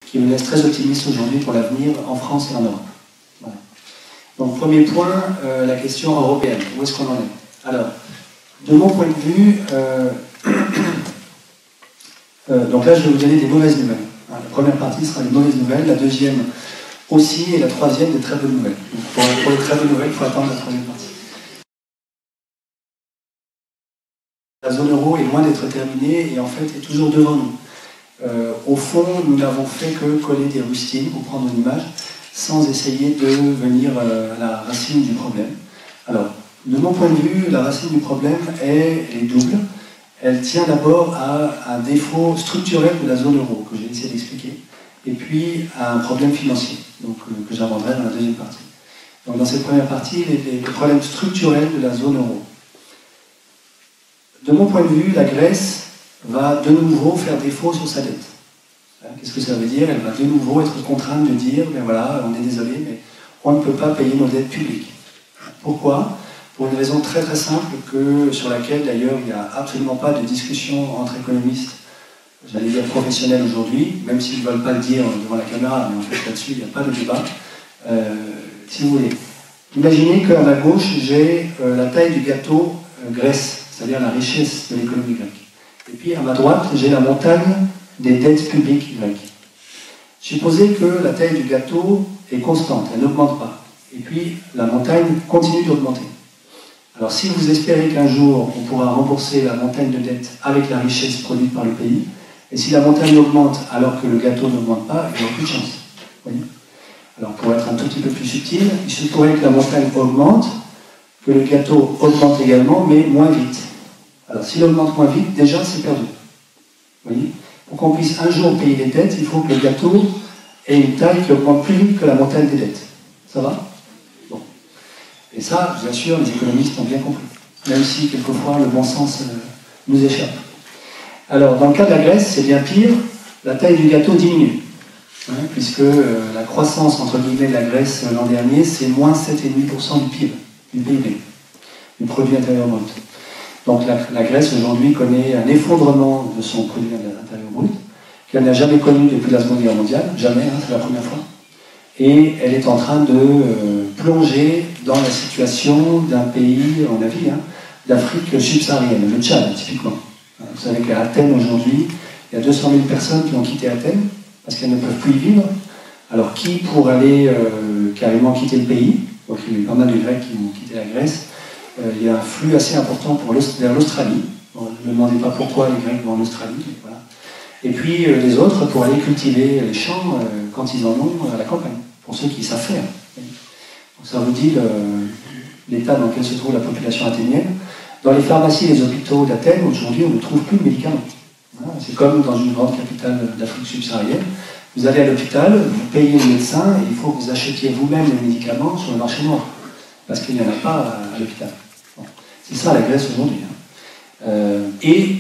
qui me laisse très optimiste aujourd'hui pour l'avenir en France et en Europe. Voilà. Donc, premier point, la question européenne. Où est-ce qu'on en est? Alors, de mon point de vue, donc là, je vais vous donner des mauvaises nouvelles. La première partie sera les mauvaises nouvelles, la deuxième aussi, et la troisième des très bonnes nouvelles. Donc, pour les très bonnes nouvelles, il faut attendre la troisième partie. La zone euro est loin d'être terminée et en fait est toujours devant nous. Au fond, nous n'avons fait que coller des rustines, pour prendre une image, sans essayer de venir à la racine du problème. Alors, de mon point de vue, la racine du problème est double. Elle tient d'abord à un défaut structurel de la zone euro, que j'ai essayé d'expliquer, et puis à un problème financier, donc, que j'aborderai dans la deuxième partie. Donc, dans cette première partie, les problèmes structurels de la zone euro. De mon point de vue, la Grèce va de nouveau faire défaut sur sa dette. Qu'est-ce que ça veut dire? Elle va de nouveau être contrainte de dire, ben voilà, on est désolé, mais on ne peut pas payer nos dettes publiques. Pourquoi? Pour une raison très très simple, sur laquelle d'ailleurs il n'y a absolument pas de discussion entre économistes, j'allais dire professionnels aujourd'hui, même s'ils ne veulent pas le dire devant la caméra, mais en fait là-dessus il n'y a pas de débat. Si vous voulez, imaginez qu'à ma gauche j'ai la taille du gâteau Grèce, c'est-à-dire la richesse de l'économie grecque. Et puis à ma droite, j'ai la montagne des dettes publiques grecques. Supposez que la taille du gâteau est constante, elle n'augmente pas. Et puis la montagne continue d'augmenter. Alors si vous espérez qu'un jour on pourra rembourser la montagne de dettes avec la richesse produite par le pays, et si la montagne augmente alors que le gâteau n'augmente pas, il n'y a aucune chance. Vous voyez? Alors pour être un tout petit peu plus subtil, il se pourrait que la montagne augmente, que le gâteau augmente également, mais moins vite. Alors s'il augmente moins vite, déjà c'est perdu. Vous voyez? Pour qu'on puisse un jour payer les dettes, il faut que le gâteau ait une taille qui augmente plus vite que la montagne des dettes. Ça va? Bon. Et ça, je vous assure, les économistes ont bien compris. Même si quelquefois le bon sens nous échappe. Alors dans le cas de la Grèce, c'est bien pire, la taille du gâteau diminue. Hein, puisque la croissance entre guillemets de la Grèce l'an dernier, c'est moins 7,5% du PIB, du PIB, du produit intérieur brut. Donc la Grèce aujourd'hui connaît un effondrement de son produit intérieur brut qu'elle n'a jamais connu depuis la Seconde Guerre mondiale, jamais, hein, c'est la première fois. Et elle est en train de plonger dans la situation d'un pays, à mon avis, hein, d'Afrique subsaharienne, le Tchad typiquement. Vous savez qu'à Athènes aujourd'hui, il y a 200 000 personnes qui ont quitté Athènes parce qu'elles ne peuvent plus y vivre. Alors qui pour aller carrément quitter le pays? Donc il y a eu pas mal de Grecs qui ont quitté la Grèce. Il y a un flux assez important vers l'Australie. Bon, ne me demandez pas pourquoi les Grecs vont en Australie. Mais voilà. Et puis les autres pour aller cultiver les champs quand ils en ont à la campagne, pour ceux qui savent faire. Donc ça vous dit l'état dans lequel se trouve la population athénienne. Dans les pharmacies et les hôpitaux d'Athènes, aujourd'hui, on ne trouve plus de médicaments. Voilà. C'est comme dans une grande capitale d'Afrique subsaharienne. Vous allez à l'hôpital, vous payez le médecin, et il faut que vous achetiez vous-même les médicaments sur le marché noir. Parce qu'il n'y en a pas à l'hôpital. Bon. C'est ça la Grèce aujourd'hui. Hein. Et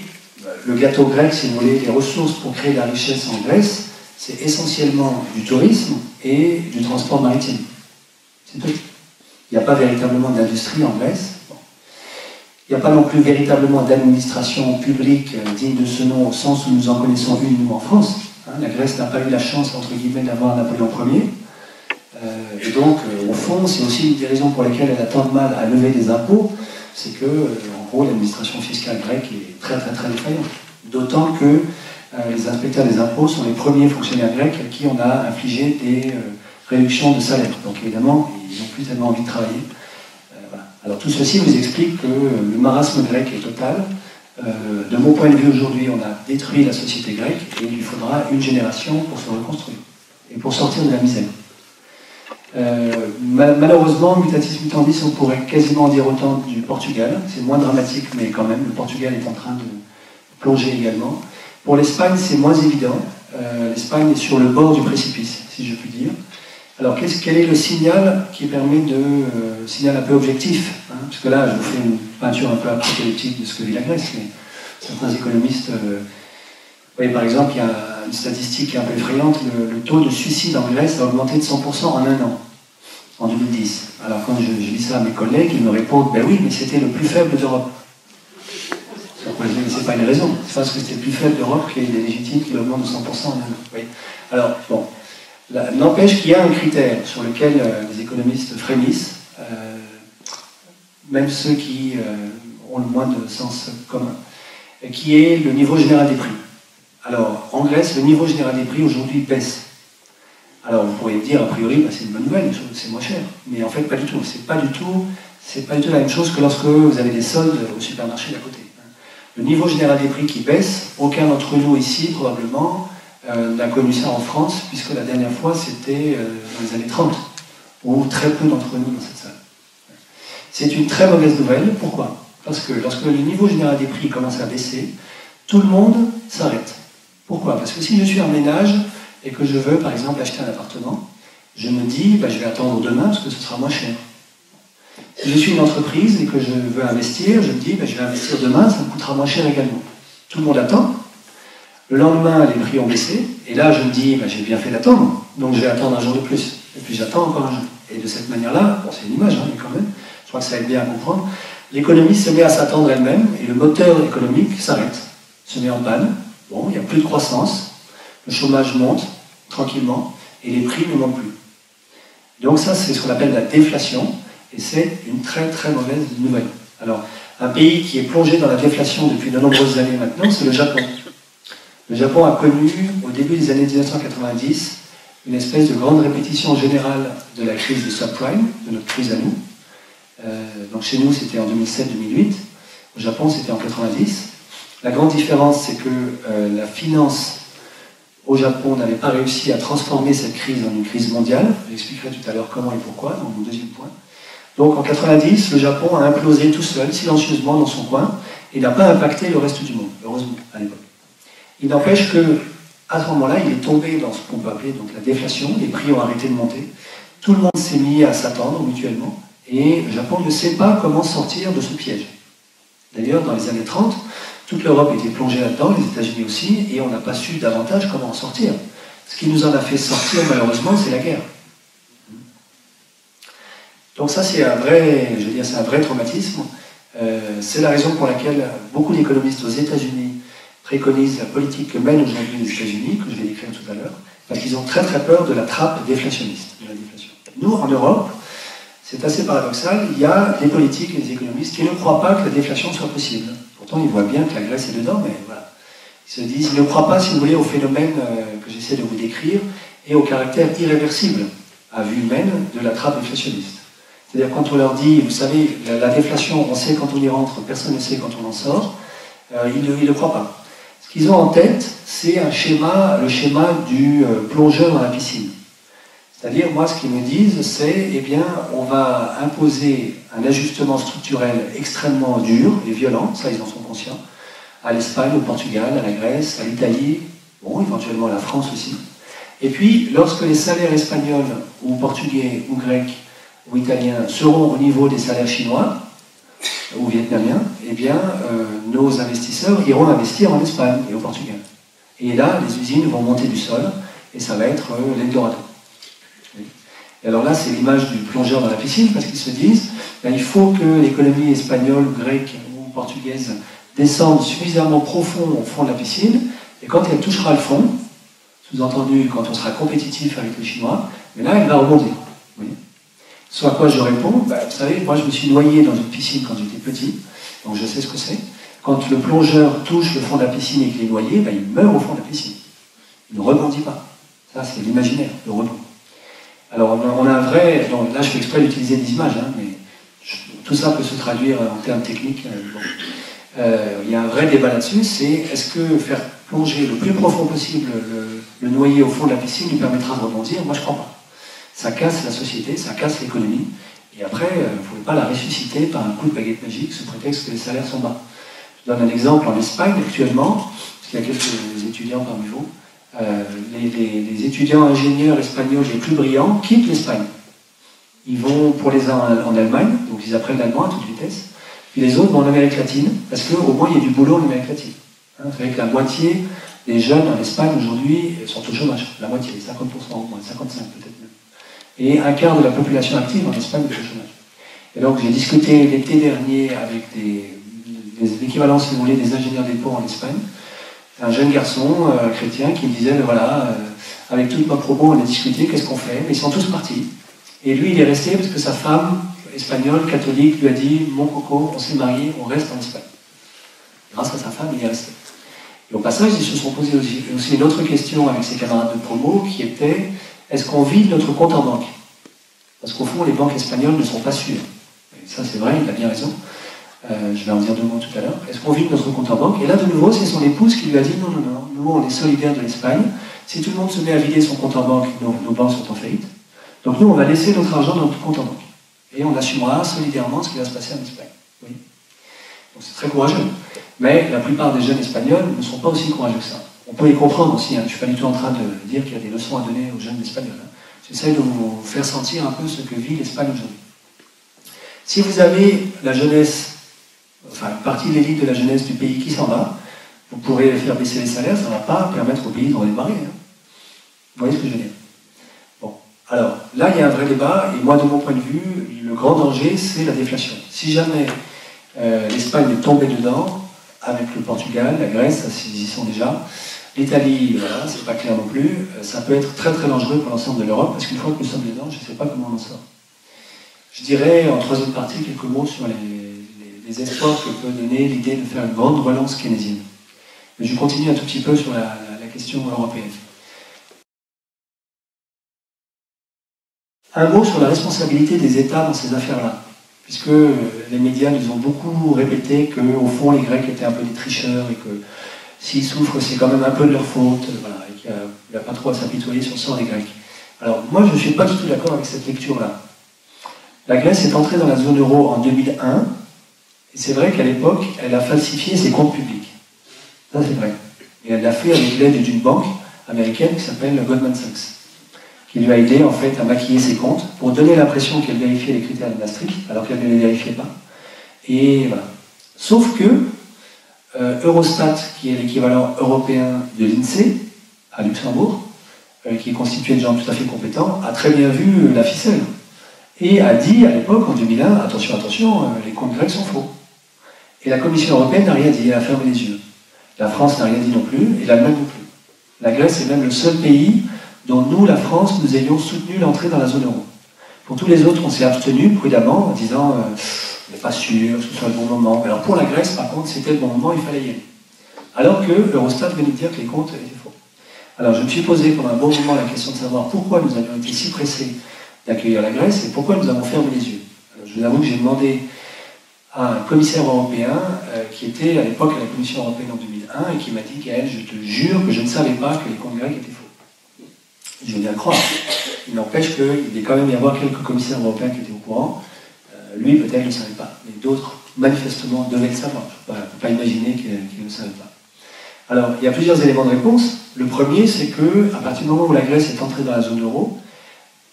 le gâteau grec, si vous voulez, les ressources pour créer de la richesse en Grèce, c'est essentiellement du tourisme et du transport maritime. C'est tout. Il n'y a pas véritablement d'industrie en Grèce. Bon. Il n'y a pas non plus véritablement d'administration publique digne de ce nom au sens où nous en connaissons une, nous, en France. Hein. La Grèce n'a pas eu la chance, entre guillemets, d'avoir Napoléon Ier. Et donc, au fond, c'est aussi une des raisons pour lesquelles elle a tant de mal à lever des impôts, c'est que, en gros, l'administration fiscale grecque est très très très défaillante. D'autant que les inspecteurs des impôts sont les premiers fonctionnaires grecs à qui on a infligé des réductions de salaire. Donc évidemment, ils n'ont plus tellement envie de travailler. Voilà. Alors tout ceci vous explique que le marasme grec est total. De mon point de vue, aujourd'hui, on a détruit la société grecque et il lui faudra une génération pour se reconstruire et pour sortir de la misère. Malheureusement, mutatis mutandis, on pourrait quasiment dire autant du Portugal. C'est moins dramatique, mais quand même, le Portugal est en train de plonger également. Pour l'Espagne, c'est moins évident. L'Espagne est sur le bord du précipice, si je puis dire. Alors, quel est le signal qui permet de... signal un peu objectif, hein, parce que là, je vous fais une peinture un peu apocalyptique de ce que vit la Grèce, mais certains économistes... vous voyez, par exemple, il y a une statistique qui est un peu effrayante, le taux de suicide en Grèce a augmenté de 100% en un an, en 2010. Alors quand je dis ça à mes collègues, ils me répondent, ben oui, mais c'était le plus faible d'Europe. C'est pas une raison. C'est parce que c'était le plus faible d'Europe qu'il est légitime qu'il augmente de 100% en un an. Oui. Alors, bon, n'empêche qu'il y a un critère sur lequel les économistes frémissent, même ceux qui ont le moins de sens commun, qui est le niveau général des prix. Alors, en Grèce, le niveau général des prix aujourd'hui baisse. Alors, vous pourriez me dire, a priori, bah, c'est une bonne nouvelle, c'est moins cher. Mais en fait, pas du tout. C'est pas du tout la même chose que lorsque vous avez des soldes au supermarché d'à côté. Le niveau général des prix qui baisse, aucun d'entre nous ici, probablement, n'a connu ça en France, puisque la dernière fois, c'était dans les années 30, ou très peu d'entre nous dans cette salle. C'est une très mauvaise nouvelle. Pourquoi? Parce que lorsque le niveau général des prix commence à baisser, tout le monde s'arrête. Pourquoi? Parce que si je suis un ménage et que je veux, par exemple, acheter un appartement, je me dis, bah, je vais attendre demain parce que ce sera moins cher. Si je suis une entreprise et que je veux investir, je me dis, bah, je vais investir demain, ça me coûtera moins cher également. Tout le monde attend. Le lendemain, les prix ont baissé, et là, je me dis, bah, j'ai bien fait d'attendre, donc je vais attendre un jour de plus. Et puis j'attends encore un jour. Et de cette manière-là, bon, c'est une image, hein, mais quand même, je crois que ça aide bien à comprendre, l'économie se met à s'attendre elle-même, et le moteur économique s'arrête, se met en panne. Bon, il n'y a plus de croissance, le chômage monte tranquillement, et les prix ne montent plus. Donc ça, c'est ce qu'on appelle la déflation, et c'est une très très mauvaise nouvelle. Alors, un pays qui est plongé dans la déflation depuis de nombreuses années maintenant, c'est le Japon. Le Japon a connu, au début des années 1990, une espèce de grande répétition générale de la crise du subprime, de notre crise à nous. Donc chez nous, c'était en 2007-2008. Au Japon, c'était en 90. La grande différence, c'est que la finance au Japon n'avait pas réussi à transformer cette crise en une crise mondiale. J'expliquerai tout à l'heure comment et pourquoi, dans mon deuxième point. Donc en 90, le Japon a implosé tout seul, silencieusement, dans son coin, et n'a pas impacté le reste du monde, heureusement, à l'époque. Il n'empêche que, à ce moment-là, il est tombé dans ce qu'on peut appeler donc, la déflation, les prix ont arrêté de monter, tout le monde s'est mis à s'attendre mutuellement, et le Japon ne sait pas comment sortir de ce piège. D'ailleurs, dans les années 30, toute l'Europe était plongée là-dedans, les États-Unis aussi, et on n'a pas su davantage comment en sortir. Ce qui nous en a fait sortir, malheureusement, c'est la guerre. Donc ça, c'est un vrai, je veux dire, c'est un vrai traumatisme. C'est la raison pour laquelle beaucoup d'économistes aux États-Unis préconisent la politique que mènent aujourd'hui les États-Unis, que je vais décrire tout à l'heure, parce qu'ils ont très très peur de la trappe déflationniste, de la déflation. Nous, en Europe, c'est assez paradoxal, il y a des politiques et des économistes qui ne croient pas que la déflation soit possible. Pourtant, ils voient bien que la Grèce est dedans, mais voilà. Ils se disent, ils ne croient pas, si vous voulez, au phénomène que j'essaie de vous décrire et au caractère irréversible, à vue humaine, de la trappe déflationniste. C'est-à-dire quand on leur dit, vous savez, la déflation, on sait quand on y rentre, personne ne sait quand on en sort, ils ne croient pas. Ce qu'ils ont en tête, c'est le schéma du plongeur dans la piscine. C'est-à-dire, moi, ce qu'ils me disent, c'est, eh bien, on va imposer un ajustement structurel extrêmement dur et violent, ça ils en sont conscients, à l'Espagne, au Portugal, à la Grèce, à l'Italie, bon, éventuellement à la France aussi. Et puis, lorsque les salaires espagnols, ou portugais, ou grecs, ou italiens seront au niveau des salaires chinois, ou vietnamiens, eh bien, nos investisseurs iront investir en Espagne et au Portugal. Et là, les usines vont monter du sol, et ça va être l'Eldorado. Et alors là, c'est l'image du plongeur dans la piscine, parce qu'ils se disent, ben, il faut que l'économie espagnole, grecque ou portugaise descende suffisamment profond au fond de la piscine, et quand elle touchera le fond, sous-entendu quand on sera compétitif avec les Chinois, mais là, elle va rebondir. Soit à quoi je réponds, ben, vous savez, moi je me suis noyé dans une piscine quand j'étais petit, donc je sais ce que c'est. Quand le plongeur touche le fond de la piscine et qu'il est noyé, ben, il meurt au fond de la piscine. Il ne rebondit pas. Ça, c'est l'imaginaire, le rebond. Alors, on a un vrai... Donc, là, je fais exprès d'utiliser des images, hein, mais tout ça peut se traduire en termes techniques. Il y a un vrai débat là-dessus, c'est est-ce que faire plonger le plus profond possible le noyer au fond de la piscine lui permettra de rebondir? Moi, je ne crois pas. Ça casse la société, ça casse l'économie, et après, il ne faut pas la ressusciter par un coup de baguette magique sous prétexte que les salaires sont bas. Je donne un exemple en Espagne, actuellement, parce qu'il y a quelques étudiants parmi vous, les étudiants ingénieurs espagnols les plus brillants quittent l'Espagne. Ils vont pour les uns en Allemagne, donc ils apprennent l'allemand à toute vitesse, puis les autres vont en Amérique latine, parce qu'au moins il y a du boulot en Amérique latine. Hein, vous savez que la moitié des jeunes en Espagne aujourd'hui sont au chômage, la moitié, 50% au moins, 55% peut-être même. Et un quart de la population active en Espagne est au chômage. Et donc j'ai discuté l'été dernier avec l'équivalent, si vous voulez, des ingénieurs des ponts en Espagne. Un jeune garçon chrétien qui me disait, voilà, avec toute ma promo, on a discuté, qu'est-ce qu'on fait? Mais ils sont tous partis. Et lui, il est resté parce que sa femme, espagnole, catholique, lui a dit, mon coco, on s'est mariés, on reste en Espagne. Grâce à sa femme, il est resté. Et au passage, ils se sont posés aussi une autre question avec ses camarades de promo, qui était, est-ce qu'on vide notre compte en banque? Parce qu'au fond, les banques espagnoles ne sont pas sûres. Et ça, c'est vrai, il a bien raison. Je vais en dire 2 mots tout à l'heure. Est-ce qu'on vide notre compte en banque? Et là, de nouveau, c'est son épouse qui lui a dit, non, non, non, nous, on est solidaires de l'Espagne. Si tout le monde se met à vider son compte en banque, nos banques sont en faillite. Donc nous, on va laisser notre argent dans notre compte en banque. Et on assumera solidairement ce qui va se passer en Espagne. Oui. Donc c'est très courageux. Mais la plupart des jeunes espagnols ne sont pas aussi courageux que ça. On peut les comprendre aussi. Hein. Je ne suis pas du tout en train de dire qu'il y a des leçons à donner aux jeunes espagnols. Hein. J'essaie de vous faire sentir un peu ce que vit l'Espagne aujourd'hui. Si vous avez la jeunesse, enfin une partie de l'élite de la jeunesse du pays qui s'en va, vous pourrez faire baisser les salaires, ça ne va pas permettre au pays de redémarrer. Hein. Vous voyez ce que je veux dire? Bon. Alors, là, il y a un vrai débat, et moi, de mon point de vue, le grand danger, c'est la déflation. Si jamais l'Espagne est tombée dedans, avec le Portugal, la Grèce, ils y sont déjà, l'Italie, voilà, c'est pas clair non plus, ça peut être très très dangereux pour l'ensemble de l'Europe, parce qu'une fois que nous sommes dedans, je ne sais pas comment on en sort. Je dirais, en troisième partie, quelques mots sur les espoirs que peut donner l'idée de faire une grande relance keynésienne. Mais je continue un tout petit peu sur la question européenne. Un mot sur la responsabilité des États dans ces affaires-là, puisque les médias nous ont beaucoup répété qu'au fond, les Grecs étaient un peu des tricheurs et que s'ils souffrent, c'est quand même un peu de leur faute, voilà, et qu'il n'y a pas trop à s'apitoyer sur le sort des Grecs. Alors, moi, je ne suis pas du tout d'accord avec cette lecture-là. La Grèce est entrée dans la zone euro en 2001, et c'est vrai qu'à l'époque, elle a falsifié ses comptes publics. Ça, c'est vrai. Et elle l'a fait avec l'aide d'une banque américaine qui s'appelle Goldman Sachs, qui lui a aidé en fait à maquiller ses comptes pour donner l'impression qu'elle vérifiait les critères de Maastricht, alors qu'elle ne les vérifiait pas. Et voilà. Sauf que Eurostat, qui est l'équivalent européen de l'INSEE, à Luxembourg, qui est constitué de gens tout à fait compétents, a très bien vu la ficelle. Et a dit à l'époque, en 2001, attention, attention, les comptes grecs sont faux. Et la Commission européenne n'a rien dit, elle a fermé les yeux. La France n'a rien dit non plus, et l'Allemagne non plus. La Grèce est même le seul pays dont nous, la France, nous ayons soutenu l'entrée dans la zone euro. Pour tous les autres, on s'est abstenu prudemment en disant on n'est pas sûr que ce soit le bon moment. Alors pour la Grèce, par contre, c'était le bon moment, il fallait y aller. Alors que Eurostat venait nous dire que les comptes étaient faux. Alors je me suis posé pendant un bon moment la question de savoir pourquoi nous avions été si pressés d'accueillir la Grèce et pourquoi nous avons fermé les yeux. Alors, je vous avoue que j'ai demandé à un commissaire européen qui était à l'époque à la Commission européenne en 2001 et qui m'a dit qu'elle, je te jure que je ne savais pas que les comptes grecs étaient faux. Je veux bien le croire. Il n'empêche qu'il devait quand même y avoir quelques commissaires européens qui étaient au courant. Lui, peut-être, ne le savait pas. Mais d'autres, manifestement, devaient le savoir. Je ne peux pas imaginer qu'ils ne le savaient pas. Alors, il y a plusieurs éléments de réponse. Le premier, c'est qu'à partir du moment où la Grèce est entrée dans la zone euro,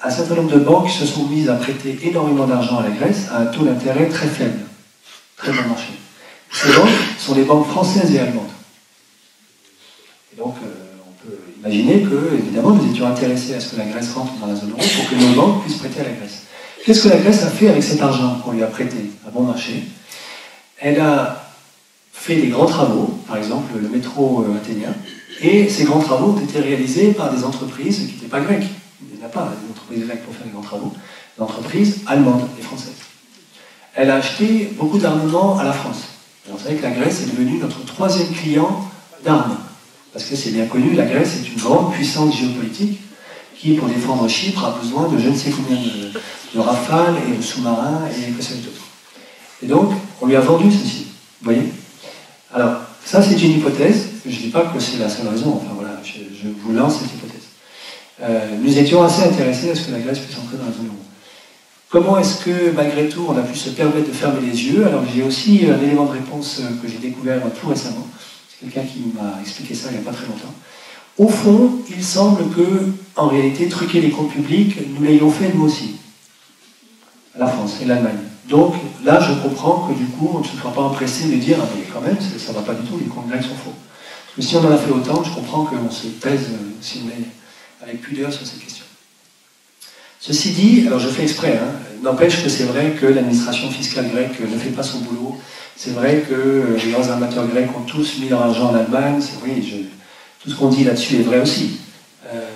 un certain nombre de banques se sont mises à prêter énormément d'argent à la Grèce à un taux d'intérêt très faible, très bon marché. Ces banques sont des banques françaises et allemandes. Et donc, on peut imaginer que, évidemment, nous étions intéressés à ce que la Grèce rentre dans la zone euro pour que nos banques puissent prêter à la Grèce. Qu'est-ce que la Grèce a fait avec cet argent qu'on lui a prêté à bon marché? Elle a fait des grands travaux, par exemple le métro athénien, et ces grands travaux ont été réalisés par des entreprises qui n'étaient pas grecques. Il n'y en a pas des entreprises grecques pour faire des grands travaux, des entreprises allemandes et françaises. Elle a acheté beaucoup d'armements à la France. Alors, vous savez que la Grèce est devenue notre 3e client d'armes. Parce que c'est bien connu, la Grèce est une grande puissance géopolitique qui, pour défendre Chypre, a besoin de je ne sais combien de rafales et de sous-marins et que sais-je d'autre. Et donc, on lui a vendu ceci. Vous voyez? Alors, ça c'est une hypothèse. Je ne dis pas que c'est la seule raison. Enfin voilà, je vous lance cette hypothèse. Nous étions assez intéressés à ce que la Grèce puisse entrer dans la zone euro. Comment est-ce que, malgré tout, on a pu se permettre de fermer les yeux? Alors, j'ai aussi un élément de réponse que j'ai découvert tout récemment. C'est quelqu'un qui m'a expliqué ça il n'y a pas très longtemps. Au fond, il semble que, en réalité, truquer les comptes publics, nous l'ayons fait nous aussi. La France et l'Allemagne. Donc, là, je comprends que, du coup, on ne se soit pas empressé de dire « Ah, mais quand même, ça ne va pas du tout, les comptes grecs sont faux. » Parce que si on en a fait autant, je comprends qu'on se taise, si vous voulez, avec pudeur sur cette question. Ceci dit, alors je fais exprès, hein, n'empêche que c'est vrai que l'administration fiscale grecque ne fait pas son boulot. C'est vrai que les grands armateurs grecs ont tous mis leur argent en Allemagne. Oui, tout ce qu'on dit là-dessus est vrai aussi.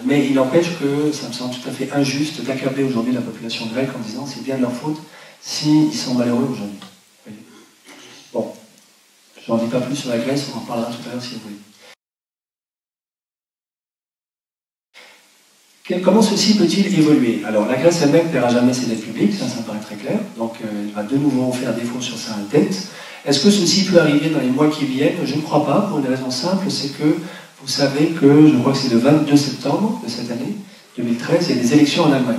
Mais il n'empêche que ça me semble tout à fait injuste d'accabler aujourd'hui la population grecque en disant c'est bien de leur faute s'ils sont malheureux aujourd'hui. Bon, je n'en dis pas plus sur la Grèce, on en parlera tout à l'heure si vous voulez. Comment ceci peut-il évoluer? Alors, la Grèce elle-même ne paiera jamais ses dettes publiques, ça me paraît très clair, donc elle va de nouveau faire défaut sur sa dette. Est-ce que ceci peut arriver dans les mois qui viennent? Je ne crois pas, pour une raison simple, c'est que vous savez que, je crois que c'est le 22 septembre de cette année, 2013, il y a des élections en Allemagne.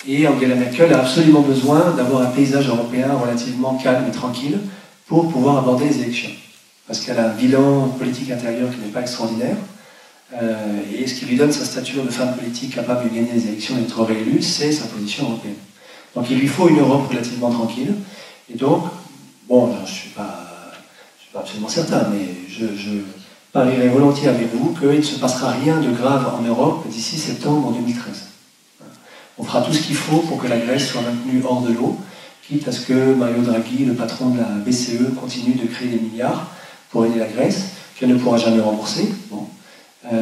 Et Angela Merkel a absolument besoin d'avoir un paysage européen relativement calme et tranquille pour pouvoir aborder les élections. Parce qu'elle a un bilan politique intérieur qui n'est pas extraordinaire. Et ce qui lui donne sa stature de femme politique capable de gagner les élections et d'être réélue, c'est sa position européenne. Donc il lui faut une Europe relativement tranquille. Et donc, bon, je ne suis pas absolument certain, mais je parierais volontiers avec vous qu'il ne se passera rien de grave en Europe d'ici septembre 2013. On fera tout ce qu'il faut pour que la Grèce soit maintenue hors de l'eau, quitte à ce que Mario Draghi, le patron de la BCE, continue de créer des milliards pour aider la Grèce, qu'elle ne pourra jamais rembourser. Bon.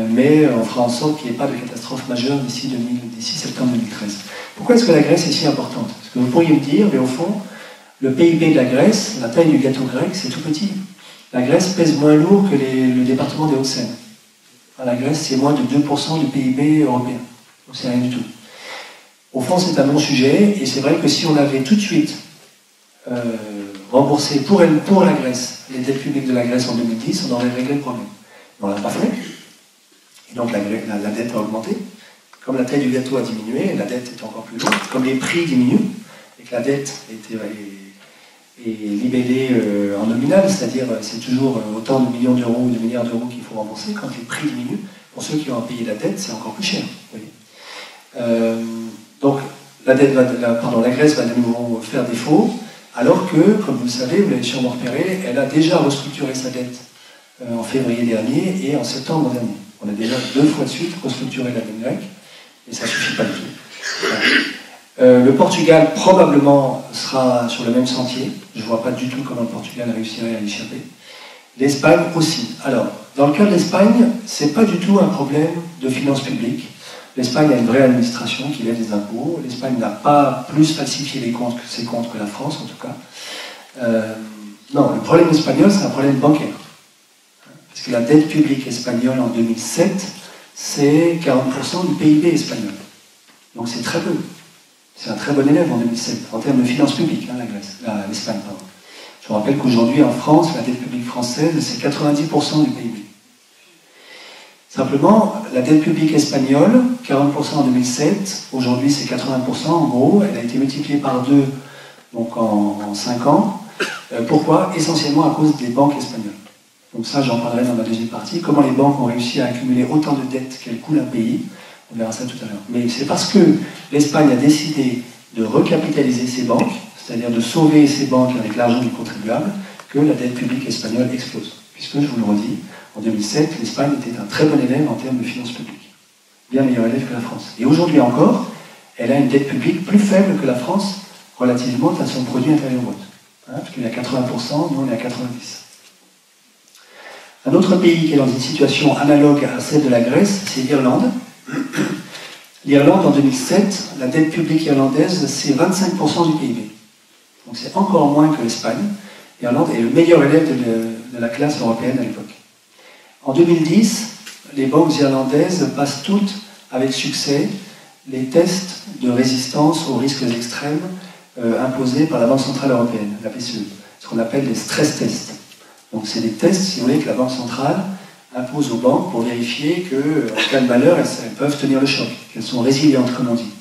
Mais on fera en sorte qu'il n'y ait pas de catastrophe majeure d'ici septembre 2013. Pourquoi est-ce que la Grèce est si importante? Parce que vous pourriez me dire, mais au fond, le PIB de la Grèce, la taille du gâteau grec, c'est tout petit. La Grèce pèse moins lourd que le département des Hauts-de-Seine. La Grèce, c'est moins de 2% du PIB européen. Donc c'est rien du tout. Au fond, c'est un non-sujet, et c'est vrai que si on avait tout de suite remboursé pour la Grèce les dettes publiques de la Grèce en 2010, on aurait réglé le problème. On ne l'a pas fait. Et donc la dette a augmenté. Comme la taille du gâteau a diminué, la dette est encore plus lourde. Comme les prix diminuent, et que la dette est libellée en nominal, c'est-à-dire c'est toujours autant de millions d'euros ou de milliards d'euros qu'il faut rembourser. Quand les prix diminuent, pour ceux qui ont à payer la dette, c'est encore plus cher. Donc la Grèce va de nouveau faire défaut, alors que, comme vous le savez, vous l'avez sûrement repéré, elle a déjà restructuré sa dette en février dernier et en septembre dernier. On a déjà 2 fois de suite restructuré la dette grecque, et ça ne suffit pas du tout. Le Portugal, probablement, sera sur le même sentier. Je ne vois pas du tout comment le Portugal réussirait à y échapper. L'Espagne aussi. Alors, dans le cas de l'Espagne, ce n'est pas du tout un problème de finances publiques. L'Espagne a une vraie administration qui lève des impôts. L'Espagne n'a pas plus falsifié ses comptes que la France, en tout cas. Non, le problème espagnol, c'est un problème bancaire. Parce que la dette publique espagnole en 2007, c'est 40% du PIB espagnol. Donc c'est très peu. C'est un très bon élève en 2007, en termes de finances publiques, hein, l'Espagne. Je vous rappelle qu'aujourd'hui, en France, la dette publique française, c'est 90% du PIB. Simplement, la dette publique espagnole, 40% en 2007, aujourd'hui c'est 80%, en gros, elle a été multipliée par 2 donc en 5 ans. Pourquoi? Essentiellement à cause des banques espagnoles. Donc ça, j'en parlerai dans ma deuxième partie. Comment les banques ont réussi à accumuler autant de dettes qu'elles coulent un pays. On verra ça tout à l'heure. Mais c'est parce que l'Espagne a décidé de recapitaliser ses banques, c'est-à-dire de sauver ses banques avec l'argent du contribuable, que la dette publique espagnole explose. Puisque, je vous le redis, en 2007, l'Espagne était un très bon élève en termes de finances publiques. Bien meilleur élève que la France. Et aujourd'hui encore, elle a une dette publique plus faible que la France relativement à son produit intérieur brut. Parce qu'il est à 80%, nous on est à 90%. Un autre pays qui est dans une situation analogue à celle de la Grèce, c'est l'Irlande. L'Irlande, en 2007, la dette publique irlandaise, c'est 25% du PIB. Donc c'est encore moins que l'Espagne. L'Irlande est le meilleur élève de la classe européenne à l'époque. En 2010, les banques irlandaises passent toutes avec succès les tests de résistance aux risques extrêmes imposés par la Banque Centrale Européenne, la BCE, ce qu'on appelle les stress tests. Donc c'est des tests, si vous voulez, que la Banque Centrale impose aux banques pour vérifier qu'en cas de malheur, elles peuvent tenir le choc, qu'elles sont résilientes, comme on dit.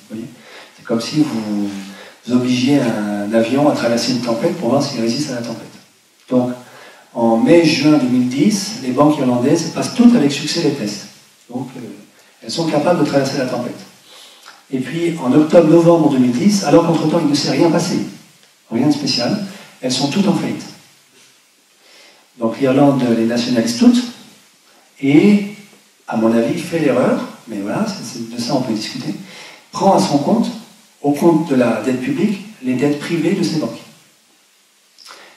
C'est comme si vous obligiez un avion à traverser une tempête pour voir s'il résiste à la tempête. Donc, en mai-juin 2010, les banques irlandaises passent toutes avec succès les tests. Donc, elles sont capables de traverser la tempête. Et puis, en octobre-novembre 2010, alors qu'entre-temps, il ne s'est rien passé, rien de spécial, elles sont toutes en faillite. Donc, l'Irlande les nationalise toutes, et, à mon avis, fait l'erreur, mais voilà, de ça on peut discuter, prend à son compte au compte de la dette publique les dettes privées de ces banques.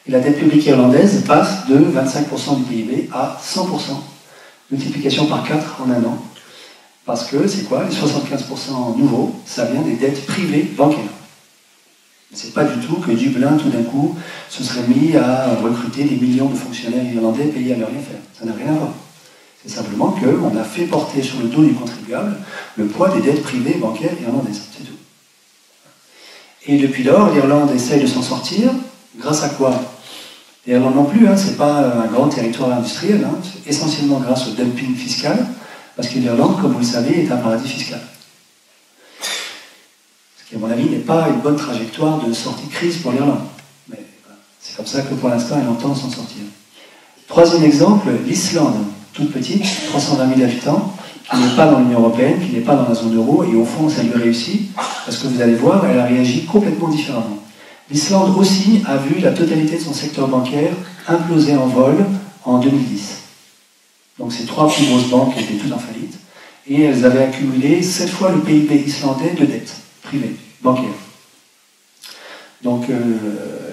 Et la dette publique irlandaise passe de 25% du PIB à 100%, multiplication par 4 en un an. Parce que c'est quoi? Les 75% nouveaux, ça vient des dettes privées bancaires. C'est pas du tout que Dublin, tout d'un coup, se serait mis à recruter des millions de fonctionnaires irlandais payés à ne rien faire. Ça n'a rien à voir. C'est simplement qu'on a fait porter sur le dos du contribuable le poids des dettes privées bancaires irlandaises. C'est tout. Et depuis lors, l'Irlande essaye de s'en sortir. Grâce à quoi? L'Irlande non plus, c'est pas un grand territoire industriel, c'est essentiellement grâce au dumping fiscal, parce que l'Irlande, comme vous le savez, est un paradis fiscal. Ce qui, à mon avis, n'est pas une bonne trajectoire de sortie de crise pour l'Irlande. Mais voilà, c'est comme ça que pour l'instant, elle entend s'en sortir. Troisième exemple, l'Islande, toute petite, 320 000 habitants, qui n'est pas dans l'Union européenne, qui n'est pas dans la zone euro, et au fond, ça lui réussit, parce que vous allez voir, elle a réagi complètement différemment. L'Islande aussi a vu la totalité de son secteur bancaire imploser en vol en 2010. Donc ces trois plus grosses banques étaient toutes en faillite, et elles avaient accumulé 7 fois le PIB islandais de dettes privées, bancaires. Donc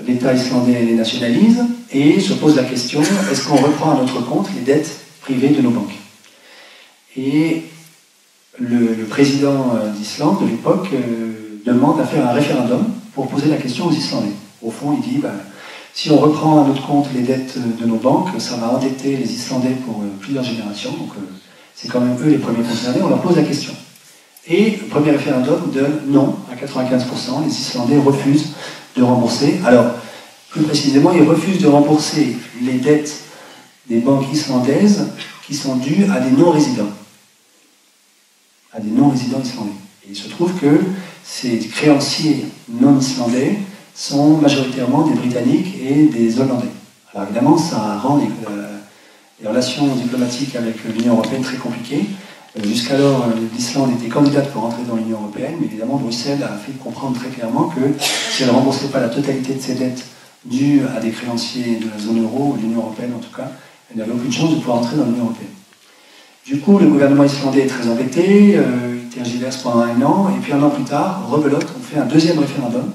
l'État islandais les nationalise, et se pose la question, est-ce qu'on reprend à notre compte les dettes privées de nos banques? Et le président d'Islande de l'époque demande à faire un référendum pour poser la question aux Islandais. Au fond, il dit, si on reprend à notre compte les dettes de nos banques, ça va endetter les Islandais pour plusieurs générations, donc c'est quand même eux les premiers concernés, on leur pose la question. Et le premier référendum donne non à 95%, les Islandais refusent de rembourser. Alors, plus précisément, ils refusent de rembourser les dettes des banques islandaises qui sont dues à des non-résidents. À des non-résidents islandais. Et il se trouve que ces créanciers non-islandais sont majoritairement des Britanniques et des Hollandais. Alors évidemment, ça rend les relations diplomatiques avec l'Union européenne très compliquées. Jusqu'alors, l'Islande était candidate pour entrer dans l'Union européenne, mais évidemment, Bruxelles a fait comprendre très clairement que si elle ne remboursait pas la totalité de ses dettes dues à des créanciers de la zone euro, ou de l'Union européenne en tout cas, elle n'avait aucune chance de pouvoir entrer dans l'Union européenne. Du coup, le gouvernement islandais est très embêté, il tergiverse pendant un an, et puis un an plus tard, rebelote, on fait un deuxième référendum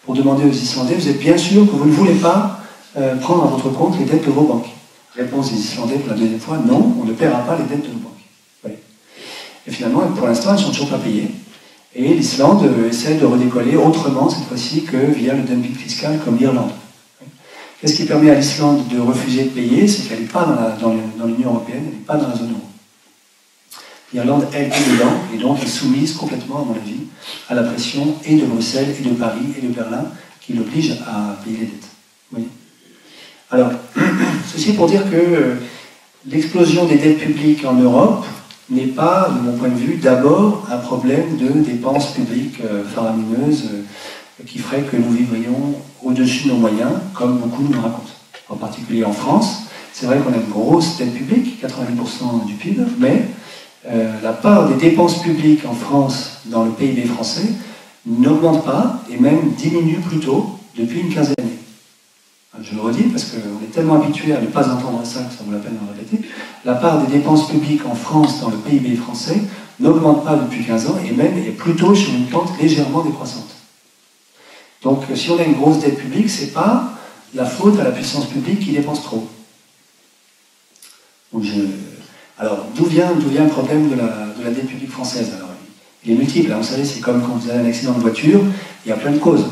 pour demander aux Islandais, vous êtes bien sûr que vous ne voulez pas prendre à votre compte les dettes de vos banques? Réponse des Islandais pour la deuxième fois, non, on ne paiera pas les dettes de nos banques. Oui. Et finalement, pour l'instant, elles ne sont toujours pas payées. Et l'Islande essaie de redécoller autrement, cette fois-ci, que via le dumping fiscal comme l'Irlande. Qu'est-ce qui permet à l'Islande de refuser de payer? C'est qu'elle n'est pas dans l'Union européenne, elle n'est pas dans la zone euro. L'Irlande, elle, est dedans, et donc elle est soumise complètement, à mon avis, à la pression et de Bruxelles, et de Paris, et de Berlin, qui l'obligent à payer les dettes. Vous voyez? Alors, ceci pour dire que l'explosion des dettes publiques en Europe n'est pas, de mon point de vue, d'abord un problème de dépenses publiques faramineuses qui ferait que nous vivrions au-dessus de nos moyens, comme beaucoup nous le racontent. En particulier en France, c'est vrai qu'on a une grosse dette publique, 90% du PIB, mais la part des dépenses publiques en France dans le PIB français n'augmente pas et même diminue plutôt depuis une quinzaine d'années. Je le redis parce qu'on est tellement habitué à ne pas entendre ça que ça vaut la peine de le répéter. La part des dépenses publiques en France dans le PIB français n'augmente pas depuis 15 ans et même est plutôt sur une pente légèrement décroissante. Donc si on a une grosse dette publique, ce n'est pas la faute à la puissance publique qui dépense trop. Donc alors, d'où vient le problème de la dette publique française? Alors, il est multiple, vous savez, c'est comme quand vous avez un accident de voiture, il y a plein de causes.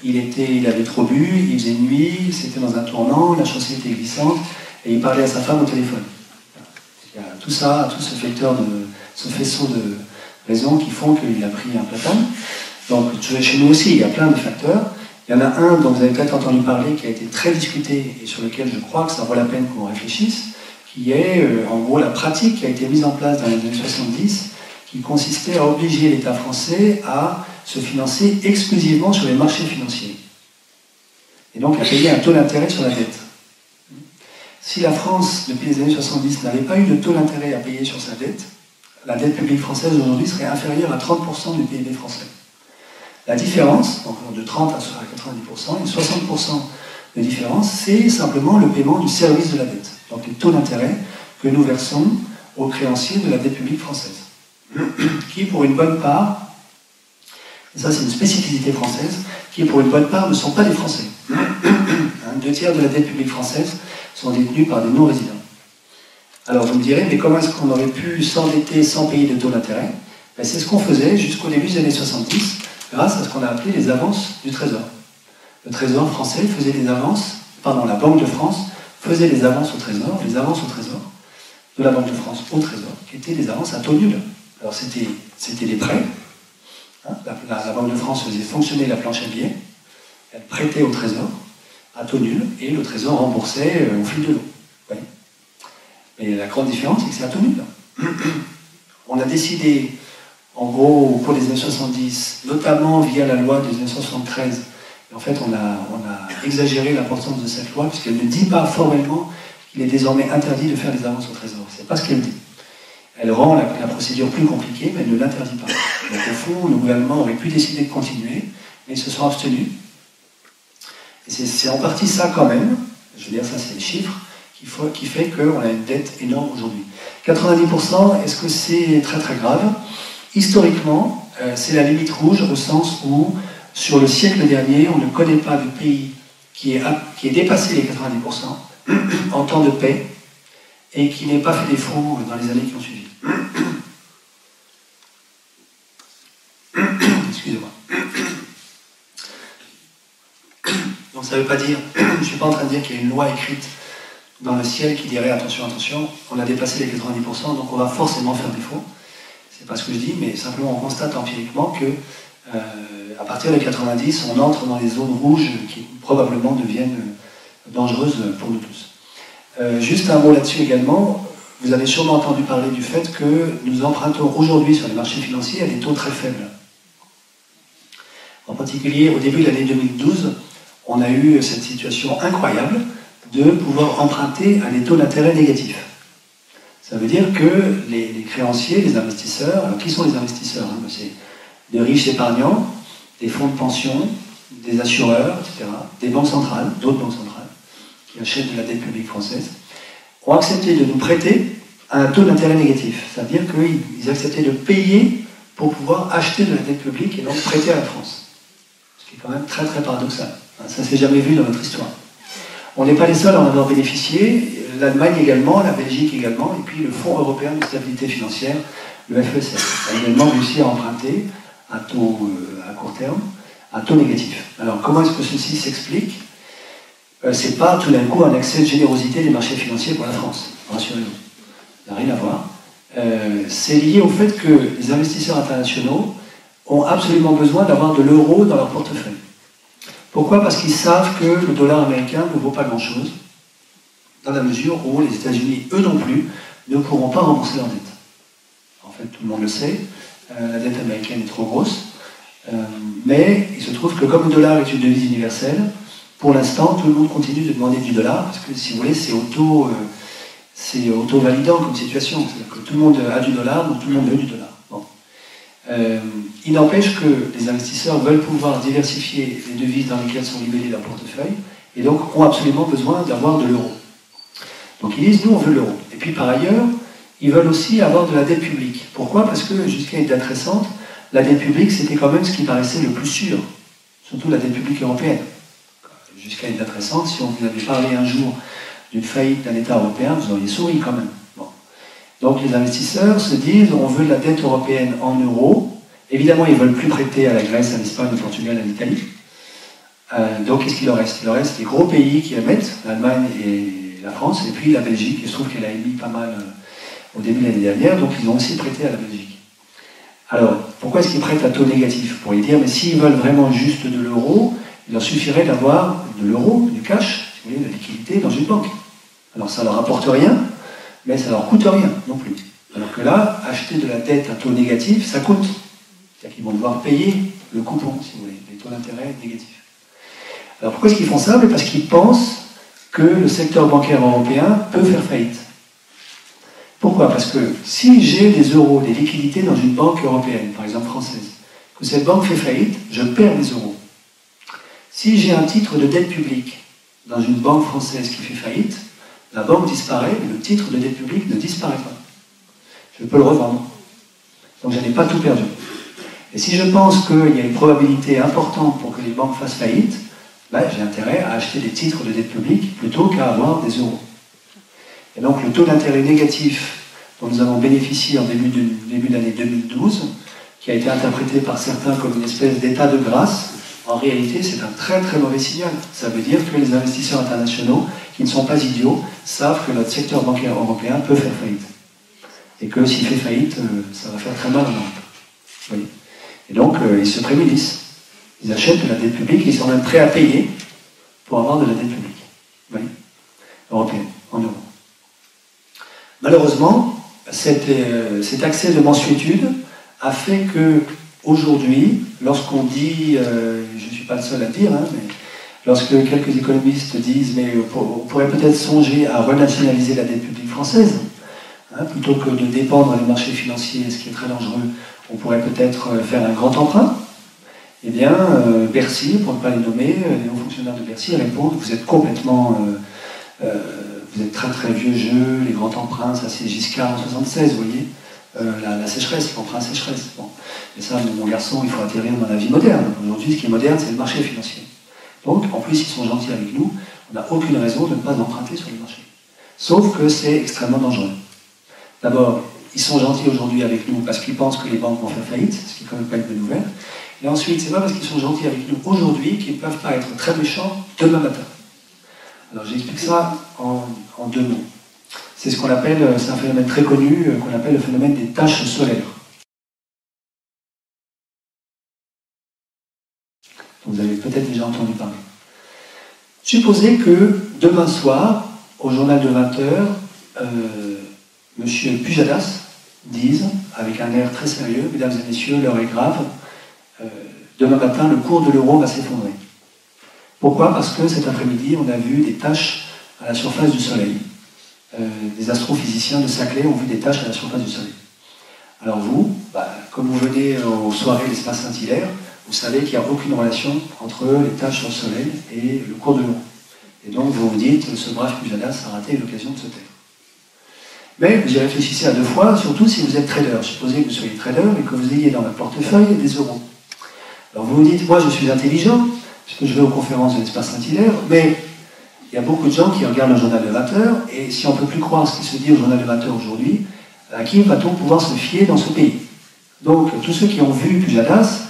Il avait trop bu, il faisait nuit, c'était dans un tournant, la chaussée était glissante, et il parlait à sa femme au téléphone. Il y a tout ça, tout ce faisceau de raisons qui font qu'il a pris un platane. Donc, chez nous aussi, il y a plein de facteurs. Il y en a un dont vous avez peut-être entendu parler, qui a été très discuté, et sur lequel je crois que ça vaut la peine qu'on réfléchisse, qui est en gros la pratique qui a été mise en place dans les années 70, qui consistait à obliger l'État français à se financer exclusivement sur les marchés financiers. Et donc à payer un taux d'intérêt sur la dette. Si la France, depuis les années 70, n'avait pas eu de taux d'intérêt à payer sur sa dette, la dette publique française aujourd'hui serait inférieure à 30% du PIB français. La différence, donc de 30 à 90%, et 60% de différence, c'est simplement le paiement du service de la dette. Donc les taux d'intérêt que nous versons aux créanciers de la dette publique française, qui pour une bonne part Et ça, c'est une spécificité française qui, pour une bonne part, ne sont pas des Français. 2/3 de la dette publique française sont détenus par des non-résidents. Alors vous me direz, mais comment est-ce qu'on aurait pu s'endetter sans payer de taux d'intérêt? Ben, c'est ce qu'on faisait jusqu'au début des années 70, grâce à ce qu'on a appelé les avances du Trésor. Le Trésor français faisait des avances, pardon, la Banque de France faisait des avances au Trésor, les avances au Trésor, de la Banque de France au Trésor, qui étaient des avances à taux nul. Alors c'était des prêts. Hein, la Banque de France faisait fonctionner la planche à billets, elle prêtait au Trésor à taux nul, et le Trésor remboursait au fil de l'eau. Mais la grande différence, c'est que c'est à taux nul. On a décidé, en gros, au cours des années 70, notamment via la loi de 1973, en fait, on a exagéré l'importance de cette loi, puisqu'elle ne dit pas formellement qu'il est désormais interdit de faire des avances au Trésor. C'est pas ce qu'elle dit. Elle rend la procédure plus compliquée, mais elle ne l'interdit pas. Donc au fond, le gouvernement aurait pu décider de continuer, mais ils se sont abstenus. Et c'est en partie ça quand même, je veux dire, ça c'est les chiffres, qui fait qu'on a une dette énorme aujourd'hui. 90%, est-ce que c'est très très grave? Historiquement, c'est la limite rouge au sens où, sur le siècle dernier, on ne connaît pas de pays qui ait dépassé les 90% en temps de paix et qui n'ait pas fait défaut dans les années qui ont suivi. Excusez-moi. Donc ça ne veut pas dire, je ne suis pas en train de dire qu'il y a une loi écrite dans le ciel qui dirait attention, attention, on a dépassé les 90%, donc on va forcément faire défaut. C'est pas ce que je dis, mais simplement on constate empiriquement que à partir de 90, on entre dans les zones rouges qui probablement deviennent dangereuses pour nous tous. Juste un mot là-dessus également, vous avez sûrement entendu parler du fait que nous empruntons aujourd'hui sur les marchés financiers à des taux très faibles. En particulier, au début de l'année 2012, on a eu cette situation incroyable de pouvoir emprunter à des taux d'intérêt négatifs. Ça veut dire que les créanciers, les investisseurs, alors qui sont les investisseurs? C'est des riches épargnants, des fonds de pension, des assureurs, etc., des banques centrales, d'autres banques centrales, qui achètent de la dette publique française, ont accepté de nous prêter à un taux d'intérêt négatif. Ça veut dire qu'ils acceptaient de payer pour pouvoir acheter de la dette publique et donc prêter à la France. Ce qui est quand même très très paradoxal. Ça ne s'est jamais vu dans notre histoire. On n'est pas les seuls à en avoir bénéficié, l'Allemagne également, la Belgique également, et puis le Fonds européen de stabilité financière, le FESF, a également réussi à emprunter à taux à court terme, à taux négatif. Alors comment est-ce que ceci s'explique? C'est pas tout d'un coup un accès de générosité des marchés financiers pour la France, rassurez-vous. Ça n'a rien à voir. C'est lié au fait que les investisseurs internationaux ont absolument besoin d'avoir de l'euro dans leur portefeuille. Pourquoi? Parce qu'ils savent que le dollar américain ne vaut pas grand-chose, dans la mesure où les États-Unis, eux non plus, ne pourront pas rembourser leur dette. En fait, tout le monde le sait, la dette américaine est trop grosse, mais il se trouve que comme le dollar est une devise universelle, pour l'instant, tout le monde continue de demander du dollar, parce que, si vous voulez, c'est auto-validant comme situation. C'est-à-dire que tout le monde a du dollar, donc tout le monde veut du dollar. Bon. Il n'empêche que les investisseurs veulent pouvoir diversifier les devises dans lesquelles sont libellés leurs portefeuilles, et donc ont absolument besoin d'avoir de l'euro. Donc ils disent, nous on veut l'euro. Et puis par ailleurs, ils veulent aussi avoir de la dette publique. Pourquoi? Parce que jusqu'à une date récente, la dette publique c'était quand même ce qui paraissait le plus sûr, surtout la dette publique européenne. Jusqu'à une date récente, si on vous avait parlé un jour d'une faillite d'un État européen, vous auriez souri quand même. Bon. Donc les investisseurs se disent, on veut de la dette européenne en euros. Évidemment, ils ne veulent plus prêter à la Grèce, à l'Espagne, au Portugal, à l'Italie. Donc qu'est-ce qu'il leur reste? Il leur reste les gros pays qui émettent, l'Allemagne et la France, et puis la Belgique. Il se trouve qu'elle a émis pas mal au début de l'année dernière, donc ils ont aussi prêté à la Belgique. Alors, pourquoi est-ce qu'ils prêtent à taux négatif? Pour y dire, mais s'ils veulent vraiment juste de l'euro, il leur suffirait d'avoir de l'euro, du cash, si vous voulez, de la liquidité dans une banque. Alors ça ne leur apporte rien, mais ça ne leur coûte rien non plus. Alors que là, acheter de la dette à taux négatif, ça coûte. C'est-à-dire qu'ils vont devoir payer le coupon, si vous voulez, les taux d'intérêt négatifs. Alors pourquoi est-ce qu'ils font ça? Parce qu'ils pensent que le secteur bancaire européen peut faire faillite. Pourquoi? Parce que si j'ai des euros, des liquidités dans une banque européenne, par exemple française, que cette banque fait faillite, je perds des euros. Si j'ai un titre de dette publique dans une banque française qui fait faillite, la banque disparaît, mais le titre de dette publique ne disparaît pas. Je peux le revendre. Donc je n'ai pas tout perdu. Et si je pense qu'il y a une probabilité importante pour que les banques fassent faillite, ben, j'ai intérêt à acheter des titres de dette publique plutôt qu'à avoir des euros. Et donc le taux d'intérêt négatif dont nous avons bénéficié en début d'année 2012, qui a été interprété par certains comme une espèce d'état de grâce, en réalité c'est un très très mauvais signal. Ça veut dire que les investisseurs internationaux, qui ne sont pas idiots, savent que notre secteur bancaire européen peut faire faillite. Et que s'il fait faillite, ça va faire très mal en Europe. Oui. Et donc ils se prémunissent. Ils achètent de la dette publique et ils sont même prêts à payer pour avoir de la dette publique. Oui. Européenne, en euros. Malheureusement, cet accès de mansuétude a fait que, aujourd'hui, lorsqu'on dit, je ne suis pas le seul à le dire, hein, mais lorsque quelques économistes disent, mais on pourrait peut-être songer à renationaliser la dette publique française, hein, plutôt que de dépendre des marchés financiers, ce qui est très dangereux, on pourrait peut-être faire un grand emprunt. Eh bien, Bercy, pour ne pas les nommer, les hauts fonctionnaires de Bercy répondent, vous êtes complètement... vous êtes très très vieux jeu, les grands emprunts, ça c'est Giscard en 76, vous voyez, la sécheresse, l'emprunt sécheresse. Bon. Et ça, mon garçon, il faut atterrir dans la vie moderne. Aujourd'hui, ce qui est moderne, c'est le marché financier. Donc, en plus, ils sont gentils avec nous, on n'a aucune raison de ne pas emprunter sur les marchés. Sauf que c'est extrêmement dangereux. D'abord, ils sont gentils aujourd'hui avec nous parce qu'ils pensent que les banques vont faire faillite, ce qui n'est quand même pas une bonne nouvelle. Et ensuite, c'est pas parce qu'ils sont gentils avec nous aujourd'hui qu'ils ne peuvent pas être très méchants demain matin. Alors j'explique ça en deux mots. C'est ce qu'on appelle, c'est un phénomène très connu, qu'on appelle le phénomène des taches solaires. Vous avez peut-être déjà entendu parler. Supposez que demain soir, au journal de 20h, M. Pujadas dise, avec un air très sérieux, mesdames et messieurs, l'heure est grave, demain matin, le cours de l'euro va s'effondrer. Pourquoi? Parce que cet après-midi, on a vu des taches à la surface du Soleil. Des astrophysiciens de Saclay ont vu des taches à la surface du Soleil. Alors vous, comme vous venez aux soirées de l'espace scintillaire, vous savez qu'il n'y a aucune relation entre les taches sur le Soleil et le cours de l'euro. Et donc vous vous dites, ce brave Pujadas a raté l'occasion de se taire. Mais vous y réfléchissez à deux fois, surtout si vous êtes trader. Supposez que vous soyez trader et que vous ayez dans votre portefeuille des euros. Alors vous vous dites, moi je suis intelligent, puisque je vais aux conférences de l'espace scintillaire, mais il y a beaucoup de gens qui regardent le journal de 20h, et si on ne peut plus croire ce qui se dit au journal de 20h aujourd'hui, à qui va-t-on pouvoir se fier dans ce pays? Donc tous ceux qui ont vu Pujadas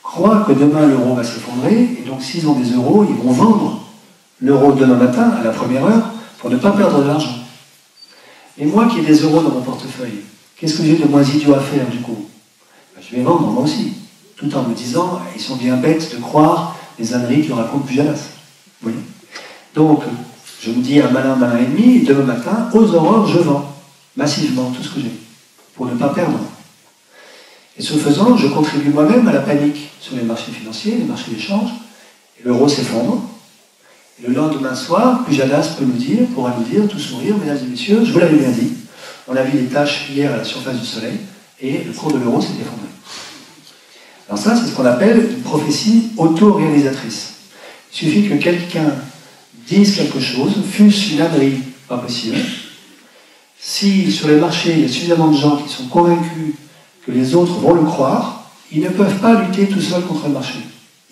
croient que demain l'euro va s'effondrer, et donc s'ils ont des euros, ils vont vendre l'euro demain matin, à la première heure, pour ne pas perdre de l'argent. Et moi qui ai des euros dans mon portefeuille, qu'est-ce que j'ai de moins idiot à faire du coup? Je vais vendre moi aussi, tout en me disant, ils sont bien bêtes de croire les âneries que raconte Pujadas. Oui. Donc, je me dis un malin et demi, et demain matin, aux aurores, je vends massivement tout ce que j'ai, pour ne pas perdre. Et ce faisant, je contribue moi-même à la panique sur les marchés financiers, les marchés d'échange, et l'euro s'effondre. Et le lendemain soir, Pujadas pourra nous dire, tout sourire, mesdames et messieurs, je vous l'avais bien dit, on a vu des taches hier à la surface du Soleil, et le cours de l'euro s'est effondré. Alors ça, c'est ce qu'on appelle une prophétie auto-réalisatrice. Il suffit que quelqu'un dise quelque chose, fût-ce une ânerie, pas possible. Si sur les marchés, il y a suffisamment de gens qui sont convaincus que les autres vont le croire, ils ne peuvent pas lutter tout seuls contre le marché.